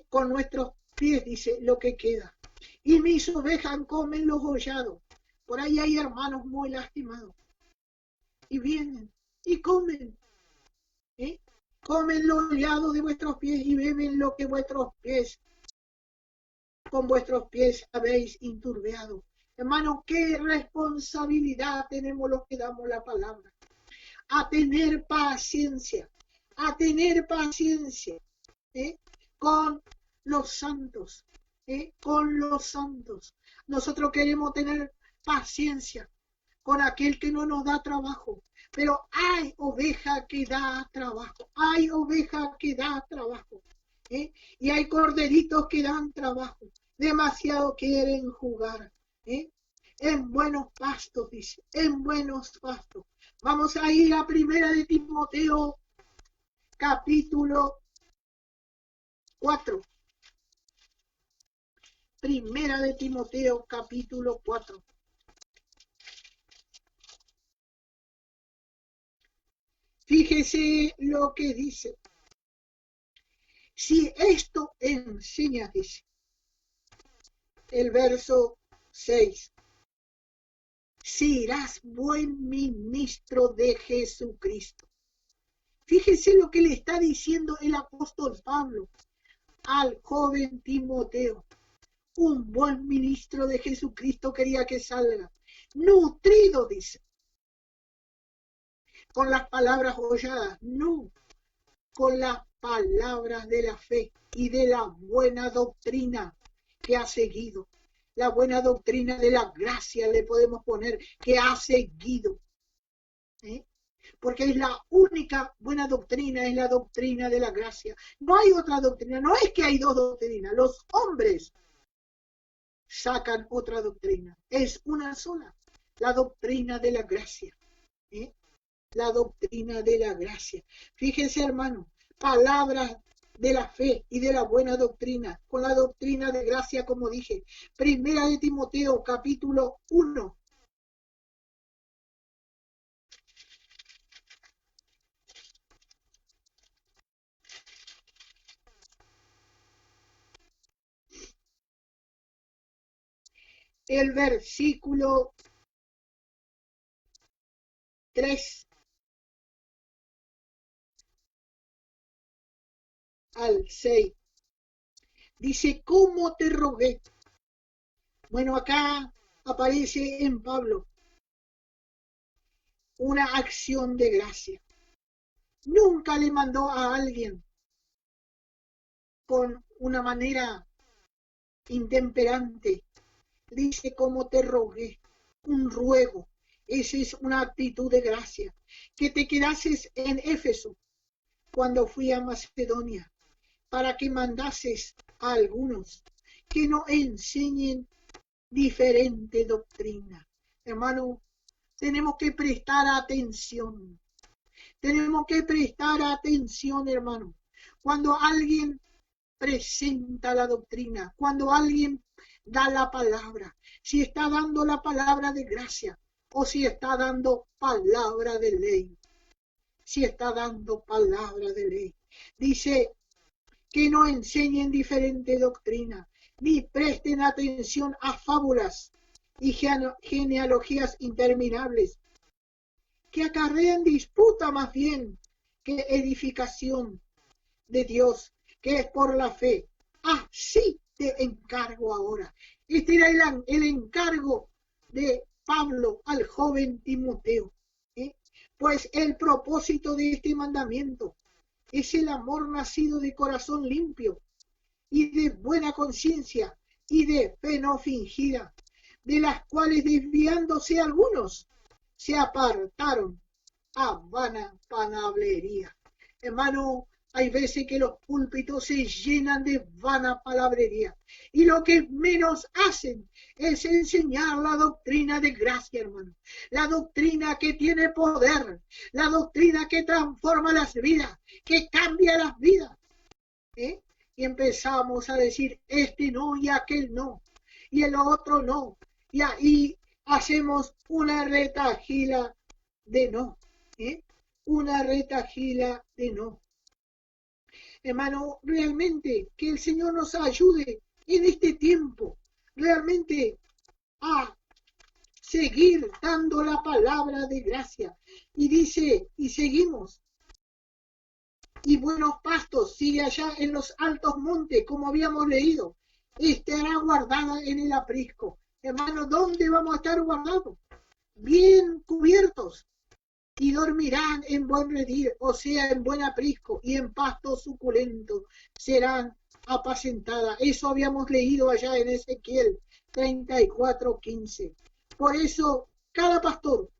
con nuestros pies, dice, lo que queda. Y mis ovejas comen los hollados. Por ahí hay hermanos muy lastimados. Y vienen y comen, comen los hollados de vuestros pies y beben lo que vuestros pies, con vuestros pies habéis enturbiado. Hermano, qué responsabilidad tenemos los que damos la palabra. A tener paciencia, con los santos, con los santos. Nosotros queremos tener paciencia con aquel que no nos da trabajo, pero hay oveja que da trabajo, y hay corderitos que dan trabajo, demasiado quieren jugar, en buenos pastos, dice, en buenos pastos. Vamos a ir a Primera de Timoteo, capítulo 4. Primera de Timoteo, capítulo 4. Fíjese lo que dice. Si esto enseña, dice, el verso 6. Serás buen ministro de Jesucristo. Fíjese lo que le está diciendo el apóstol Pablo al joven Timoteo. Un buen ministro de Jesucristo quería que salga. Nutrido, dice. Con las palabras holladas, no. Con las palabras de la fe y de la buena doctrina que ha seguido. La buena doctrina de la gracia le podemos poner que ha seguido. Porque es la única buena doctrina, es la doctrina de la gracia. No hay otra doctrina, no es que hay dos doctrinas. Los hombres sacan otra doctrina. Es una sola, la doctrina de la gracia. La doctrina de la gracia. Fíjense, hermano, palabras de la fe y de la buena doctrina, con la doctrina de gracia, como dije. Primera de Timoteo, capítulo 1. El versículo 3 al 6. Dice, ¿cómo te rogué? Bueno, acá aparece en Pablo una acción de gracia. Nunca le mandó a alguien con una manera intemperante. Dice, ¿cómo te rogué? Un ruego. Esa es una actitud de gracia. Que te quedases en Éfeso cuando fui a Macedonia, para que mandases a algunos que no enseñen diferente doctrina. Hermano, tenemos que prestar atención. Tenemos que prestar atención, hermano. Cuando alguien presenta la doctrina, cuando alguien da la palabra, si está dando la palabra de gracia o si está dando palabra de ley. Si está dando palabra de ley. Dice que no enseñen diferente doctrina, ni presten atención a fábulas y genealogías interminables, que acarrean disputa más bien que edificación de Dios, que es por la fe. Así te encargo ahora. Este era el encargo de Pablo al joven Timoteo. Pues el propósito de este mandamiento es el amor nacido de corazón limpio y de buena conciencia y de fe no fingida, de las cuales desviándose algunos se apartaron a vana palabrería. Hermano, hay veces que los púlpitos se llenan de vana palabrería y lo que menos hacen es enseñar la doctrina de gracia, hermano. La doctrina que tiene poder, la doctrina que transforma las vidas, que cambia las vidas. Y empezamos a decir, este no y aquel no, y el otro no. y ahí hacemos una retahíla de no, una retahíla de no. Hermano, realmente que el Señor nos ayude en este tiempo, realmente a seguir dando la palabra de gracia. Y dice, y seguimos, y buenos pastos sigue allá en los altos montes, como habíamos leído, estará guardada en el aprisco. Hermano, ¿dónde vamos a estar guardados? Bien cubiertos, y dormirán en buen redil, o sea, en buen aprisco, y en pasto suculento serán apacentadas. Eso habíamos leído allá en Ezequiel 34:15. Por eso, cada pastor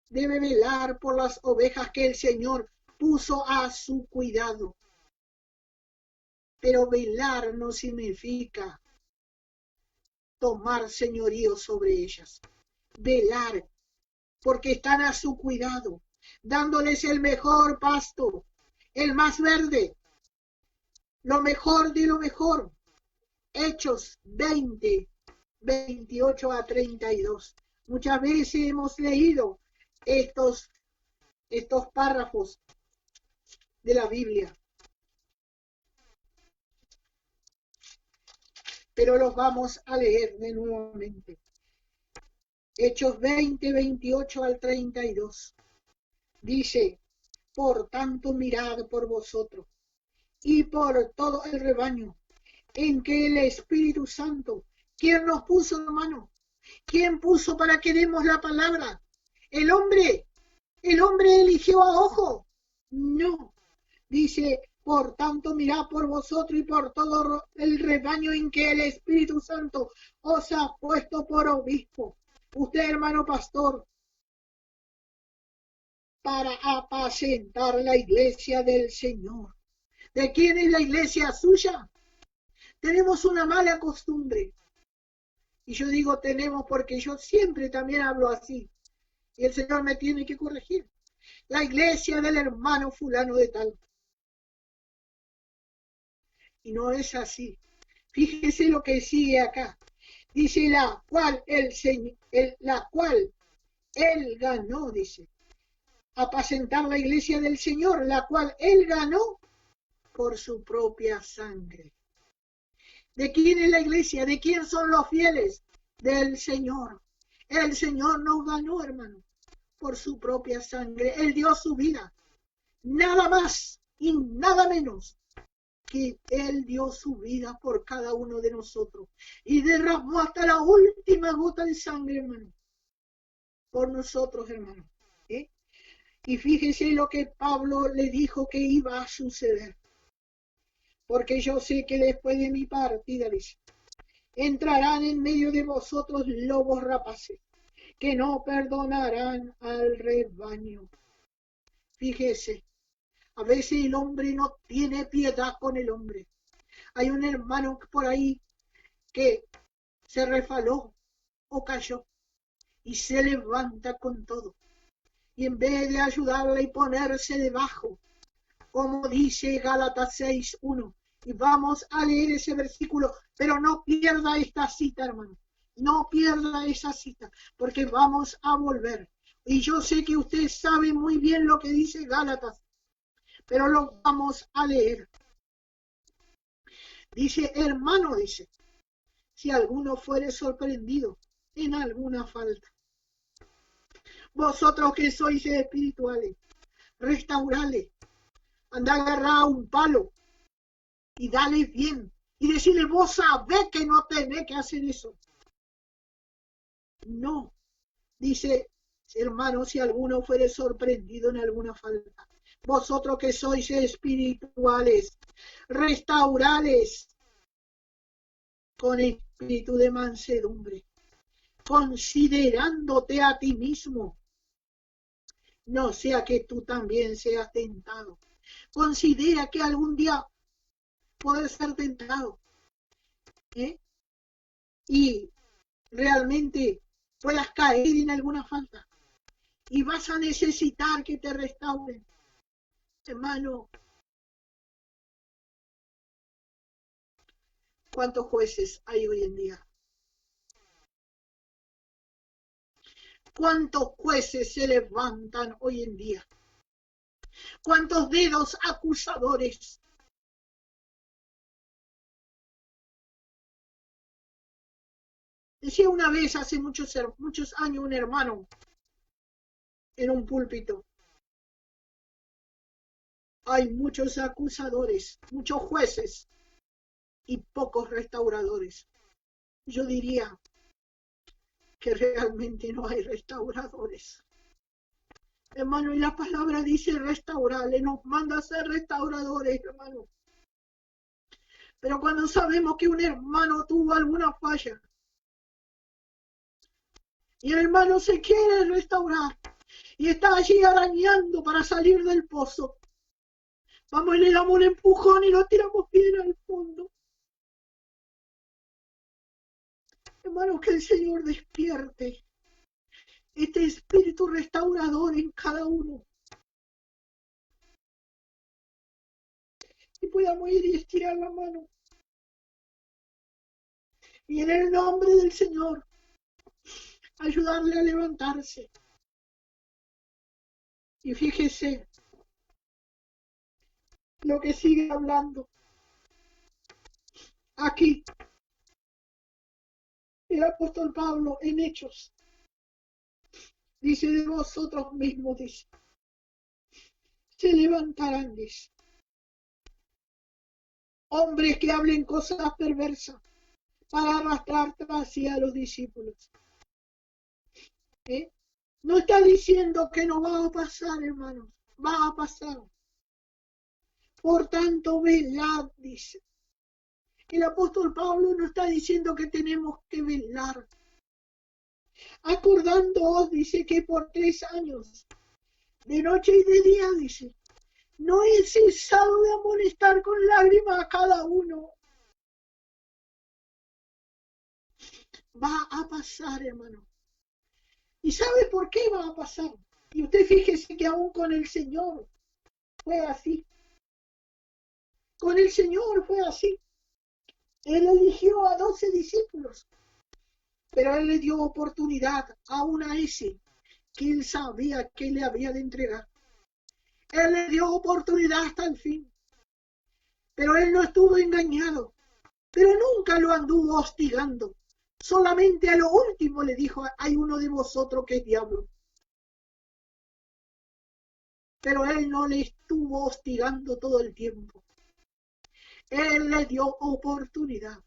debe velar por las ovejas que el Señor puso a su cuidado. Pero velar no significa tomar señorío sobre ellas. Velar porque están a su cuidado, dándoles el mejor pasto, el más verde, lo mejor de lo mejor. Hechos 20, 28 a 32. Muchas veces hemos leído estos párrafos de la Biblia, pero los vamos a leer de nuevamente. Hechos 20, 28 al 32. Dice, por tanto mirad por vosotros y por todo el rebaño, en que el Espíritu Santo, ¿quién nos puso, hermano? ¿Quién puso para que demos la palabra? ¿El hombre eligió a ojo? No. Dice, por tanto, mirad por vosotros y por todo el rebaño en que el Espíritu Santo os ha puesto por obispo. Usted, hermano pastor, para apacentar la iglesia del Señor. ¿De quién es la iglesia suya? Tenemos una mala costumbre. Y yo digo tenemos porque yo siempre también hablo así. Y el Señor me tiene que corregir. La iglesia del hermano fulano de tal. Y no es así. Fíjese lo que sigue acá. Dice la cual él ganó, dice. Apacentar la iglesia del Señor, la cual él ganó por su propia sangre. ¿De quién es la iglesia? ¿De quién son los fieles? Del Señor. El Señor nos ganó, hermano, por su propia sangre. Él dio su vida. Nada más y nada menos que Él dio su vida por cada uno de nosotros. Y derramó hasta la última gota de sangre, hermano. Por nosotros, hermano. Y fíjese lo que Pablo le dijo que iba a suceder. Porque yo sé que después de mi partida, dice, entrarán en medio de vosotros lobos rapaces, que no perdonarán al rebaño. Fíjese, a veces el hombre no tiene piedad con el hombre. Hay un hermano por ahí que se resbaló o cayó y se levanta con todo. Y en vez de ayudarle y ponerse debajo, como dice Gálatas 6:1, y vamos a leer ese versículo, pero no pierda esta cita, hermano. No pierda esa cita, porque vamos a volver. Y yo sé que usted sabe muy bien lo que dice Gálatas, pero lo vamos a leer. Dice, hermano, dice, si alguno fuere sorprendido en alguna falta, vosotros que sois espirituales, restaurale, anda a agarrar un palo y dale bien, y decirle, vos sabés que no tenés que hacer eso. No, dice, hermano, si alguno fuere sorprendido en alguna falta, vosotros que sois espirituales, restaurales con espíritu de mansedumbre, considerándote a ti mismo, no sea que tú también seas tentado. Considera que algún día puedes ser tentado, y realmente puedas caer en alguna falta y vas a necesitar que te restauren. Hermano, ¿cuántos jueces hay hoy en día? ¿Cuántos jueces se levantan hoy en día? ¿Cuántos dedos acusadores? Decía una vez hace muchos años un hermano en un púlpito: hay muchos acusadores, muchos jueces y pocos restauradores. Yo diría que realmente no hay restauradores. Hermano, y la palabra dice restaurarle, nos manda a ser restauradores, hermano. Pero cuando sabemos que un hermano tuvo alguna falla y el hermano se quiere restaurar y está allí arañando para salir del pozo, vamos y le damos un empujón y lo tiramos bien al fondo. Hermanos, que el Señor despierte este espíritu restaurador en cada uno y podamos ir y estirar la mano y en el nombre del Señor ayudarle a levantarse. Y fíjese lo que sigue hablando aquí el apóstol Pablo en Hechos. Dice: de vosotros mismos, dice, se levantarán, dice, hombres que hablen cosas perversas para arrastrar hacia los discípulos. No está diciendo que no va a pasar, hermanos, va a pasar. Por tanto, velad, dice. El apóstol Pablo no está diciendo que tenemos que velar. Acordándoos, dice, que por 3 años, de noche y de día, dice, no he cesado de amonestar con lágrimas a cada uno. Va a pasar, hermano. ¿Y sabe por qué va a pasar? Y usted fíjese que aún con el Señor fue así. Con el Señor fue así. Él eligió a 12 discípulos, pero Él le dio oportunidad aún a ese que Él sabía que le había de entregar. Él le dio oportunidad hasta el fin, pero Él no estuvo engañado, pero nunca lo anduvo hostigando. Solamente a lo último le dijo: hay uno de vosotros que es diablo. Pero Él no le estuvo hostigando todo el tiempo. Él le dio oportunidad.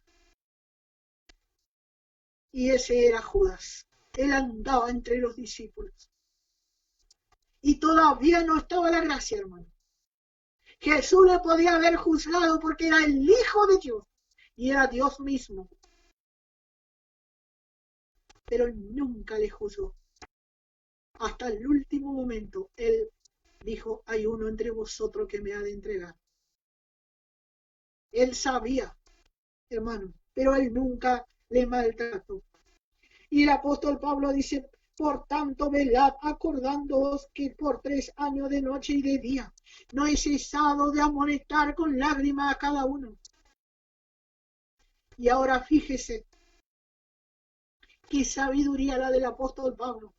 Y ese era Judas. Él andaba entre los discípulos. Y todavía no estaba la gracia, hermano. Jesús le podía haber juzgado porque era el Hijo de Dios y era Dios mismo. Pero Él nunca le juzgó. Hasta el último momento, Él dijo: hay uno entre vosotros que me ha de entregar. Él sabía, hermano, pero Él nunca le maltrató. Y el apóstol Pablo dice: por tanto, velad, acordándoos que por 3 años de noche y de día no he cesado de amonestar con lágrimas a cada uno. Y ahora fíjese qué sabiduría la del apóstol Pablo.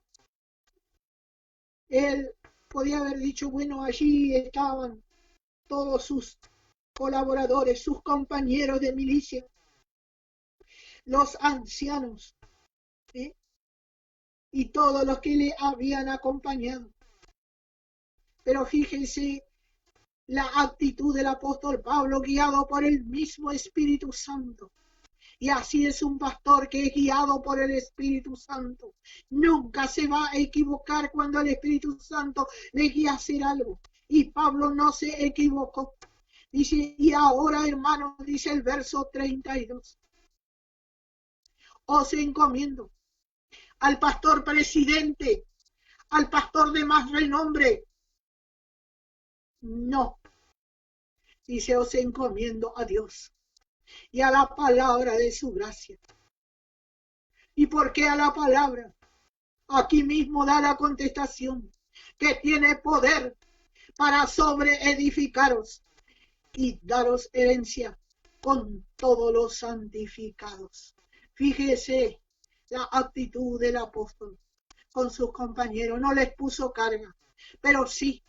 Él podía haber dicho: bueno, allí estaban todos sus colaboradores, sus compañeros de milicia, los ancianos, y todos los que le habían acompañado. Pero fíjense la actitud del apóstol Pablo, guiado por el mismo Espíritu Santo. Y así es un pastor que es guiado por el Espíritu Santo. Nunca se va a equivocar cuando el Espíritu Santo le guía a hacer algo. Y Pablo no se equivocó. Dice: y ahora, hermanos, dice el verso 32, os encomiendo al pastor presidente, al pastor de más renombre. No. Dice: os encomiendo a Dios y a la palabra de su gracia. ¿Y por qué a la palabra? Aquí mismo da la contestación, que tiene poder para sobreedificaros y daros herencia con todos los santificados. Fíjese la actitud del apóstol. con sus compañeros, no les puso carga, pero sí,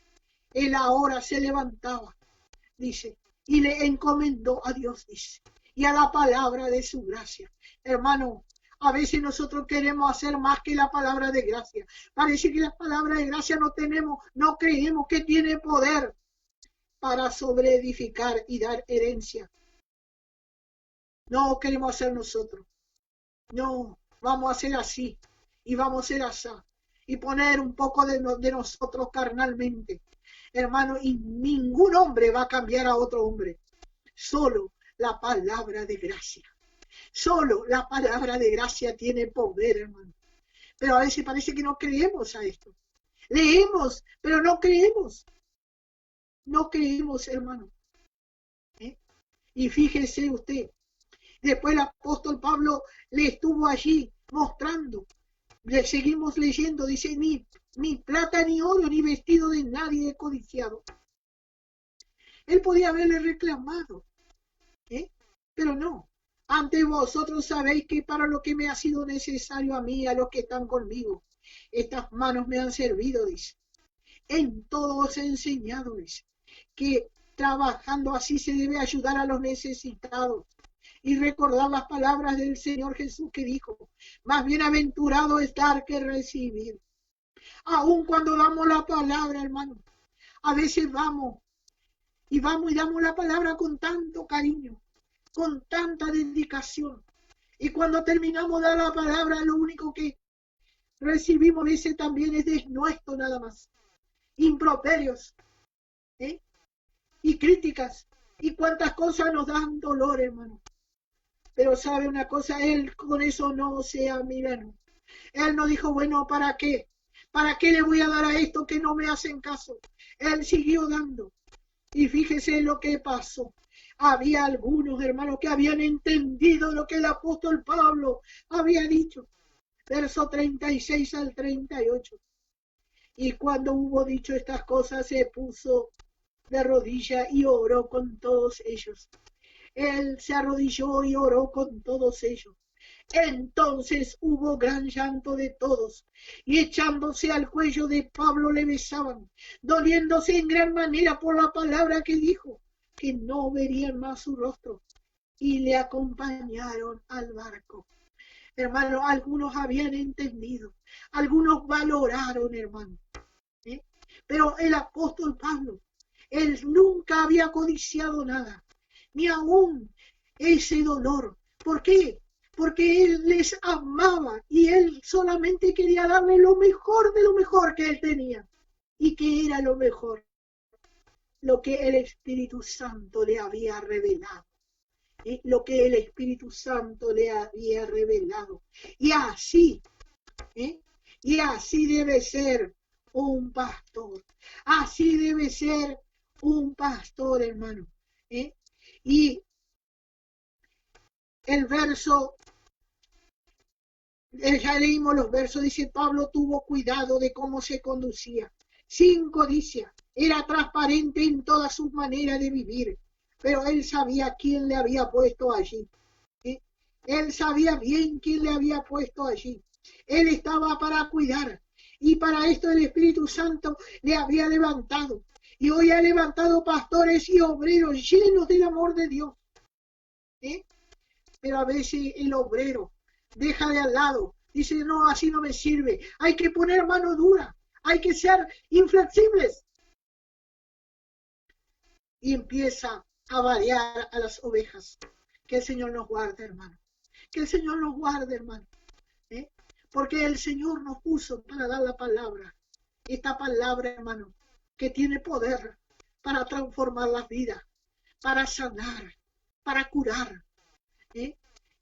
él ahora se levantaba, dice, y le encomendó a Dios, dice, y a la palabra de su gracia. Hermano, a veces nosotros queremos hacer más que la palabra de gracia. Parece que la palabra de gracia no creemos que tiene poder para sobreedificar y dar herencia. No queremos hacer nosotros. No, vamos a hacer así y vamos a hacer así y poner un poco de nosotros carnalmente. Hermano, y ningún hombre va a cambiar a otro hombre. Solo la palabra de gracia. Solo la palabra de gracia tiene poder, hermano. Pero a veces parece que no creemos a esto. Leemos, pero no creemos. No creemos, hermano. Y fíjese usted, después el apóstol Pablo le estuvo allí mostrando. Le seguimos leyendo, dice, ni plata, ni oro, ni vestido de nadie he codiciado. Él podía haberle reclamado, pero no. Ante vosotros sabéis que para lo que me ha sido necesario a mí, a los que están conmigo, estas manos me han servido, dice. En todo os he enseñado, dice, que trabajando así se debe ayudar a los necesitados. Y recordar las palabras del Señor Jesús que dijo, más bienaventurado es dar que recibir. Aun cuando damos la palabra, hermano, a veces vamos y damos la palabra con tanto cariño, con tanta dedicación. Y cuando terminamos de dar la palabra, lo único que recibimos ese también es desnuesto nada más. Improperios, y críticas, y cuántas cosas nos dan dolor, hermano. Pero sabe una cosa, él con eso no se amilanó. Él no dijo, bueno, ¿para qué? ¿Para qué le voy a dar a esto que no me hacen caso? Él siguió dando. Y fíjese lo que pasó. Había algunos hermanos que habían entendido lo que el apóstol Pablo había dicho. Verso 36 al 38. Y cuando hubo dicho estas cosas, se puso de rodillas y oró con todos ellos. Él se arrodilló y oró con todos ellos. Entonces hubo gran llanto de todos, y echándose al cuello de Pablo le besaban, doliéndose en gran manera por la palabra que dijo, que no verían más su rostro, y le acompañaron al barco. Hermano, algunos habían entendido, algunos valoraron, hermano. Pero el apóstol Pablo, él nunca había codiciado nada, ni aún ese dolor. ¿Por qué? Porque él les amaba y él solamente quería darle lo mejor de lo mejor que él tenía. ¿Y qué era lo mejor? Lo que el Espíritu Santo le había revelado. Lo que el Espíritu Santo le había revelado. Y así debe ser un pastor. Así debe ser un pastor, hermano. Y el verso, ya leímos los versos, dice, Pablo tuvo cuidado de cómo se conducía, sin codicia, era transparente en toda su manera de vivir, pero él sabía quién le había puesto allí. Él sabía bien quién le había puesto allí. Él estaba para cuidar, y para esto el Espíritu Santo le había levantado. Y hoy ha levantado pastores y obreros llenos del amor de Dios. Pero a veces el obrero deja de al lado, dice, no, así no me sirve. Hay que poner mano dura, hay que ser inflexibles. Y empieza a variar a las ovejas. Que el Señor nos guarde, hermano. Que el Señor nos guarde, hermano. Porque el Señor nos puso para dar la palabra. Esta palabra, hermano, que tiene poder para transformar las vidas, para sanar, para curar,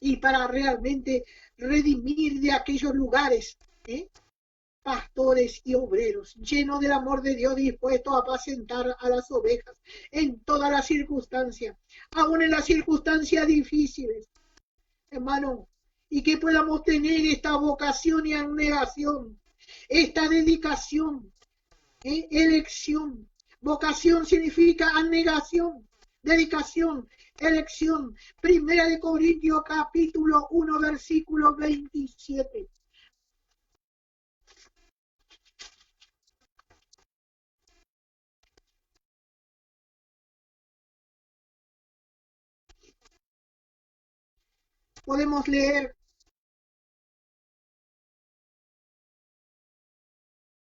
y para realmente redimir de aquellos lugares, pastores y obreros, llenos del amor de Dios, dispuestos a apacentar a las ovejas en todas las circunstancias, aún en las circunstancias difíciles, hermano, y que podamos tener esta vocación y abnegación, esta dedicación, elección. Vocación significa abnegación, dedicación, elección. Primera de Corintios capítulo 1 versículo 27. Podemos leer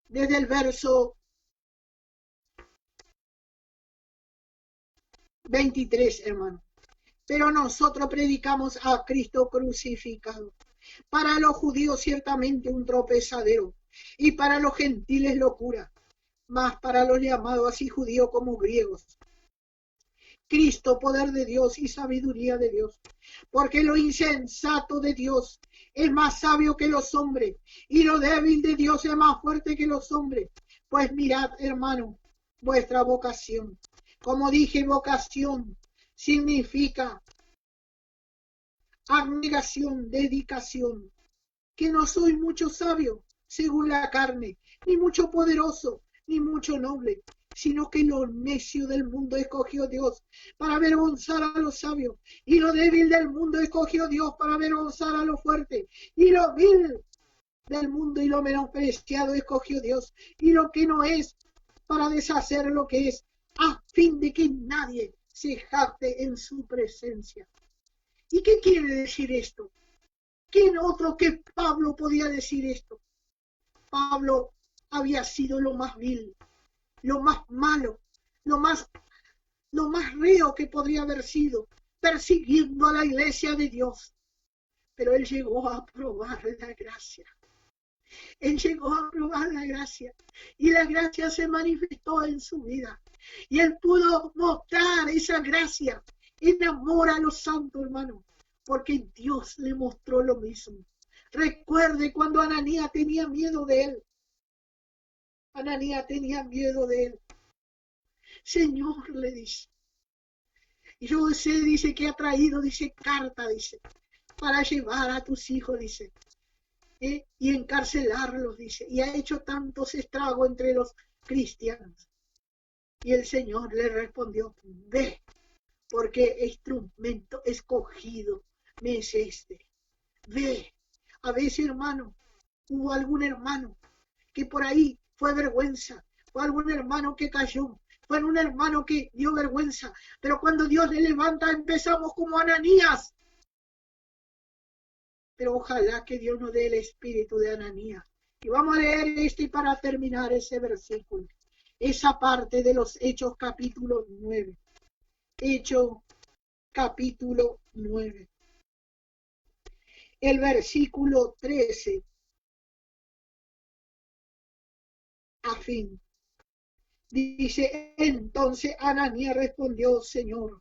desde el verso 23, hermano. Pero nosotros predicamos a Cristo crucificado. Para los judíos ciertamente un tropezadero, y para los gentiles locura, mas para los llamados así judíos como griegos, Cristo, poder de Dios y sabiduría de Dios. Porque lo insensato de Dios es más sabio que los hombres, y lo débil de Dios es más fuerte que los hombres. Pues mirad, hermano, vuestra vocación. Como dije, vocación significa abnegación, dedicación. Que no soy mucho sabio, según la carne, ni mucho poderoso, ni mucho noble, sino que lo necio del mundo escogió Dios para avergonzar a los sabios, y lo débil del mundo escogió Dios para avergonzar a lo fuerte, y lo vil del mundo y lo menospreciado escogió Dios, y lo que no es para deshacer lo que es, a fin de que nadie se jacte en su presencia. ¿Y qué quiere decir esto? ¿Quién otro que Pablo podía decir esto? Pablo había sido lo más vil, lo más malo, lo más reo que podría haber sido, persiguiendo a la iglesia de Dios. Pero él llegó a probar la gracia. Él llegó a probar la gracia, y la gracia se manifestó en su vida. Y él pudo mostrar esa gracia en amor a los santos, hermanos, porque Dios le mostró lo mismo. Recuerde cuando Ananías tenía miedo de él. Ananías tenía miedo de él. Señor, le dice, yo sé, dice, que ha traído, dice, carta, dice, para llevar a tus hijos, dice, y encarcelarlos, dice, y ha hecho tantos estragos entre los cristianos. Y el Señor le respondió, ve, porque instrumento escogido me es este. Ve. A veces, hermano, hubo algún hermano que por ahí fue vergüenza, fue algún hermano que cayó, fue un hermano que dio vergüenza, pero cuando Dios le levanta empezamos como Ananías. Pero ojalá que Dios nos dé el espíritu de Ananías. Y vamos a leer para terminar ese versículo, esa parte de los Hechos capítulo 9. Hechos capítulo 9. El versículo 13. A fin. Dice, entonces Ananías respondió, Señor,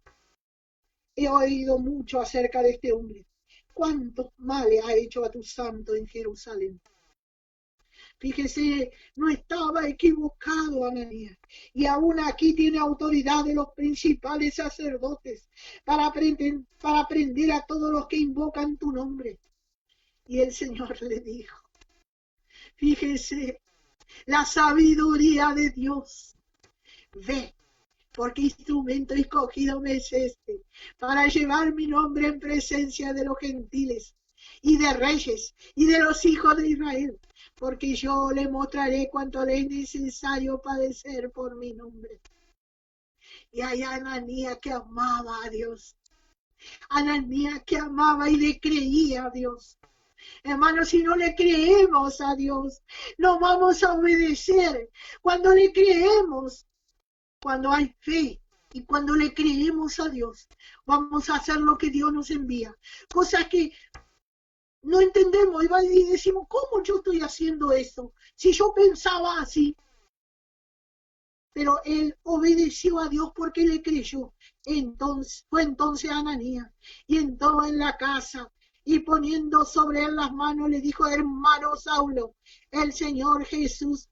he oído mucho acerca de este hombre. ¿Cuántos males ha hecho a tu santo en Jerusalén? Fíjese, no estaba equivocado Ananías. Y aún aquí tiene autoridad de los principales sacerdotes para prender a todos los que invocan tu nombre. Y el Señor le dijo, fíjese, la sabiduría de Dios. Ve, porque instrumento escogido me es este, para llevar mi nombre en presencia de los gentiles, y de reyes, y de los hijos de Israel, porque yo le mostraré cuánto le es necesario padecer por mi nombre. Y hay Ananías que amaba a Dios, Ananías que amaba y le creía a Dios. Hermanos, si no le creemos a Dios, no vamos a obedecer. Cuando le creemos, cuando hay fe y cuando le creemos a Dios, vamos a hacer lo que Dios nos envía. Cosas que no entendemos y decimos, ¿cómo yo estoy haciendo eso? Si yo pensaba así. Pero él obedeció a Dios porque le creyó. Fue entonces Ananías y entró en la casa y poniendo sobre él las manos le dijo, hermano Saulo, el Señor Jesús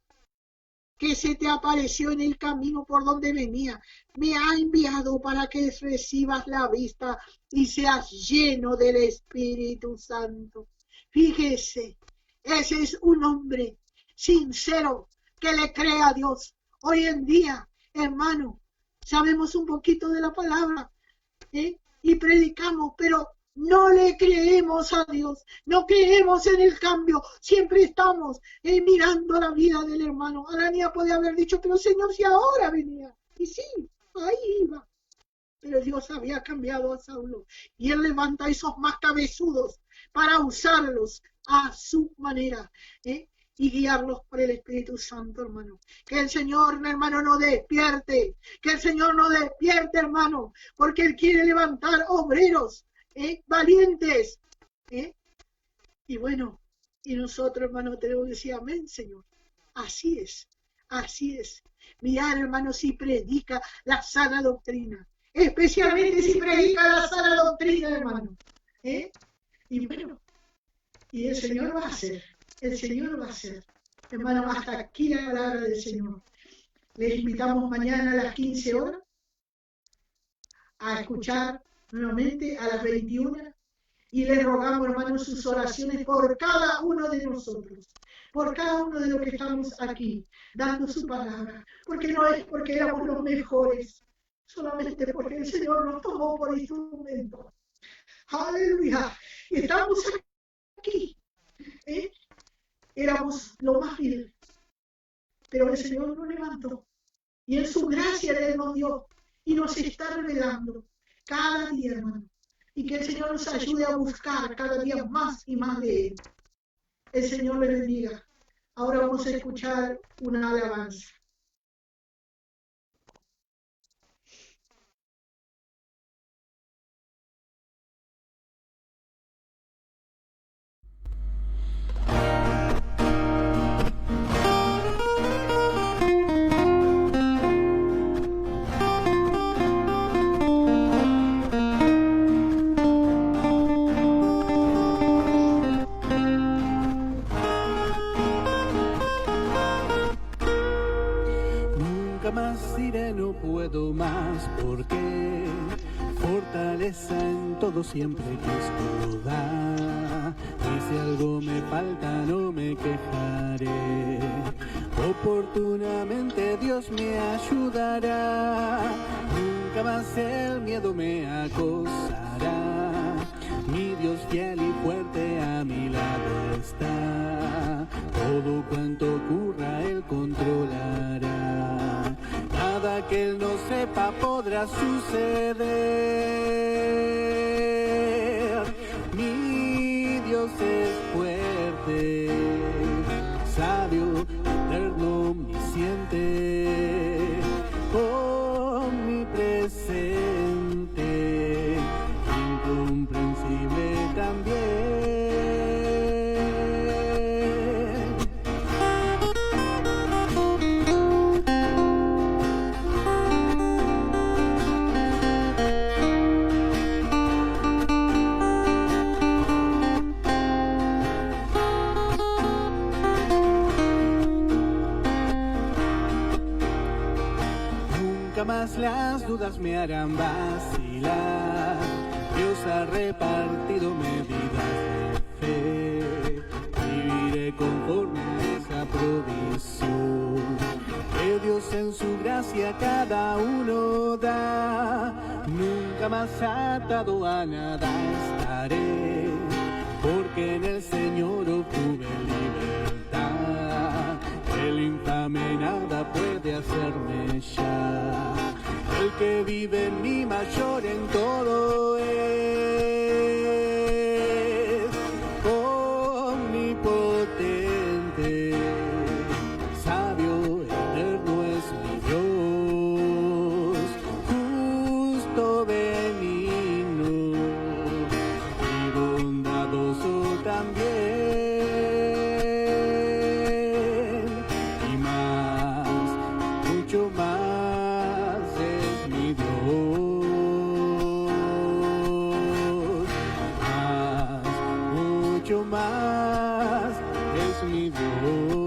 que se te apareció en el camino por donde venía, me ha enviado para que recibas la vista y seas lleno del Espíritu Santo. Fíjese, ese es un hombre sincero que le cree a Dios. Hoy en día, hermano, sabemos un poquito de la palabra y predicamos, pero no le creemos a Dios, no creemos en el cambio, siempre estamos mirando la vida del hermano. Ananías podía haber dicho, pero Señor, si ahora venía, y sí, ahí iba, pero Dios había cambiado a Saulo. Y Él levanta a esos más cabezudos para usarlos a su manera, y guiarlos por el Espíritu Santo, hermano. Que el Señor, hermano, no despierte, que el Señor no despierte, hermano, porque Él quiere levantar obreros, valientes, y bueno, y nosotros, hermano, tenemos que decir amén, Señor. Así es, así es. Mirar, hermano, si predica la sana doctrina, especialmente si predica la sana doctrina, hermano. Y bueno, y el Señor va a hacer, el Señor va a hacer. Hermano, hasta aquí la palabra del Señor. Les invitamos mañana a las 15 horas a escuchar nuevamente a las 21. Y le rogamos, hermanos, sus oraciones por cada uno de nosotros, por cada uno de los que estamos aquí, dando su palabra, porque no es porque éramos los mejores, solamente porque el Señor nos tomó por instrumento. Aleluya. Y estamos aquí. Éramos lo más vil, pero el Señor nos levantó. Y en su gracia Él nos dio y nos está revelando cada día, hermano. Y que el Señor nos ayude a buscar cada día más y más de Él. El Señor le bendiga. Ahora vamos a escuchar una alabanza. No puedo más porque fortaleza en todo siempre Cristo da. Y si algo me falta no me quejaré, oportunamente Dios me ayudará. Nunca más el miedo me acosará, mi Dios fiel y fuerte a mi lado está. Todo cuanto ocurra Él controlará, nada que Él no sepa podrá suceder. Mi Dios es fuerte, sabio, eterno, omnisciente, omnipresente, incomprensible también. Más las dudas me harán vacilar, Dios ha repartido medidas de fe, viviré conforme a esa provisión que Dios en su gracia cada uno da. Nunca más atado a nada estaré, porque en el Señor obtuve libertad. El infame nada puede hacerme ya, el que vive en mí mayor en todo es, omnipotente, sabio, eterno es mi Dios, justo, benigno y bondadoso también. Mucho más es mi Dios, mucho más es mi Dios.